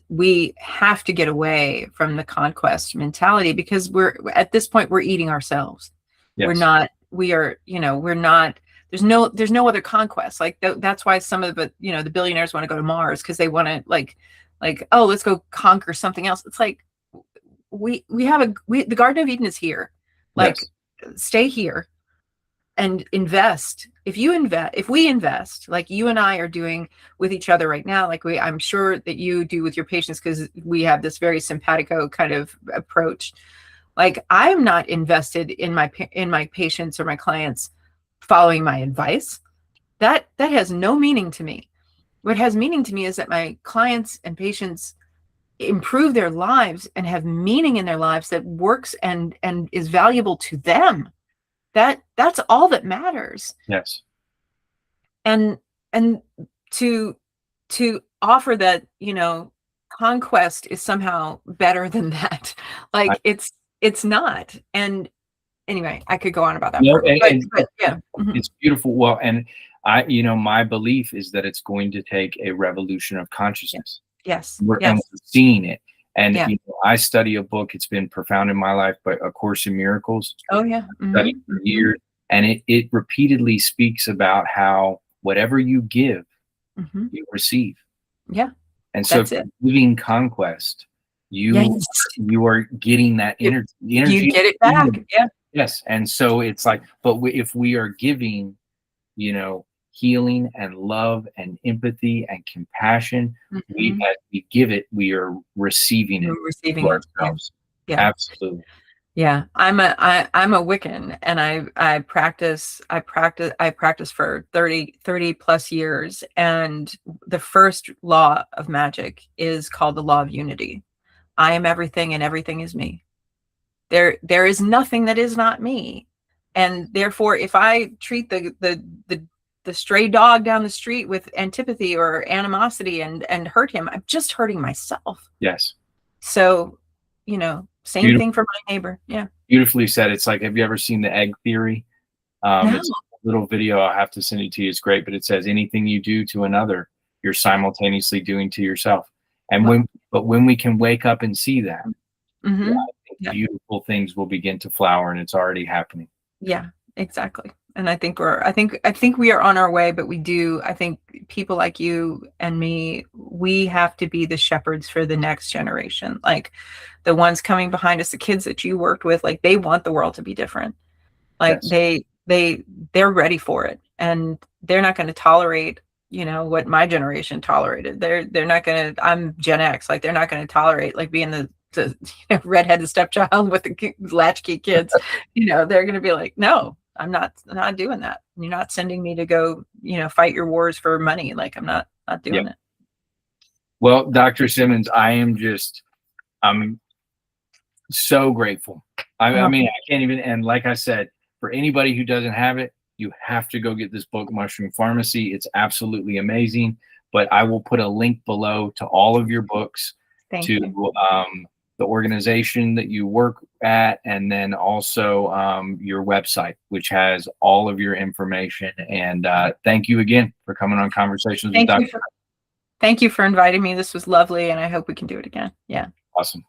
we have to get away from the conquest mentality, because we're at this point, we're eating ourselves. Yes. We're not, there's no other conquest. Like that's why some of the billionaires want to go to Mars, because they want to like, oh, let's go conquer something else. It's like, the Garden of Eden is here. Like, yes. Stay here and invest. If we invest, like you and I are doing with each other right now, like I'm sure that you do with your patients, because we have this very simpatico kind of approach. Like, I'm not invested in my patients or my clients following my advice. That has no meaning to me. What has meaning to me is that my clients and patients improve their lives and have meaning in their lives that works and is valuable to them. That's all that matters. Yes. And to offer that, conquest is somehow better than that. Like, it's not. And anyway, I could go on about that. No, but yeah. It's beautiful. Well, and my belief is that it's going to take a revolution of consciousness. Yes. And we're seeing it. And I study a book. It's been profound in my life, but A Course in Miracles. Oh yeah. Studied for years, and it repeatedly speaks about how whatever you give, you receive. Yeah. And so, if you're giving conquest, you are getting that energy. The energy you get it back. Yeah. Yes. And so it's like, but if we are giving, healing and love and empathy and compassion, we give it, we are receiving it. We're receiving ourselves. Yeah. Absolutely. Yeah. I'm a Wiccan, and I practice for 30 plus years. And the first law of magic is called the law of unity. I am everything and everything is me. There is nothing that is not me. And therefore, if I treat the stray dog down the street with antipathy or animosity and hurt him, I'm just hurting myself. Yes. So, same thing for my neighbor. Yeah. Beautifully said. It's like, have you ever seen the egg theory? No. It's a little video. I'll have to send it to you. It's great, but it says anything you do to another, you're simultaneously doing to yourself. And when we can wake up and see that, beautiful things will begin to flower, and it's already happening. Yeah, exactly. And I think we are on our way, but I think people like you and me, we have to be the shepherds for the next generation. Like the ones coming behind us, the kids that you worked with, like they want the world to be different. Like they're ready for it, and they're not going to tolerate, what my generation tolerated. They're not going to, I'm Gen X, like they're not going to tolerate like being the redheaded stepchild with the latchkey kids. They're going to be like, no, I'm not doing that. You're not sending me to go, fight your wars for money. Like I'm not doing it. Well, Dr. Simmons, I'm so grateful. I mean, I can't even, and like I said, for anybody who doesn't have it, you have to go get this book, Mushroom Pharmacy. It's absolutely amazing. But I will put a link below to all of your books, to the organization that you work at, and then also your website, which has all of your information. And thank you again for coming on Conversations with Dr. Thank you for inviting me. This was lovely, and I hope we can do it again. Yeah. Awesome.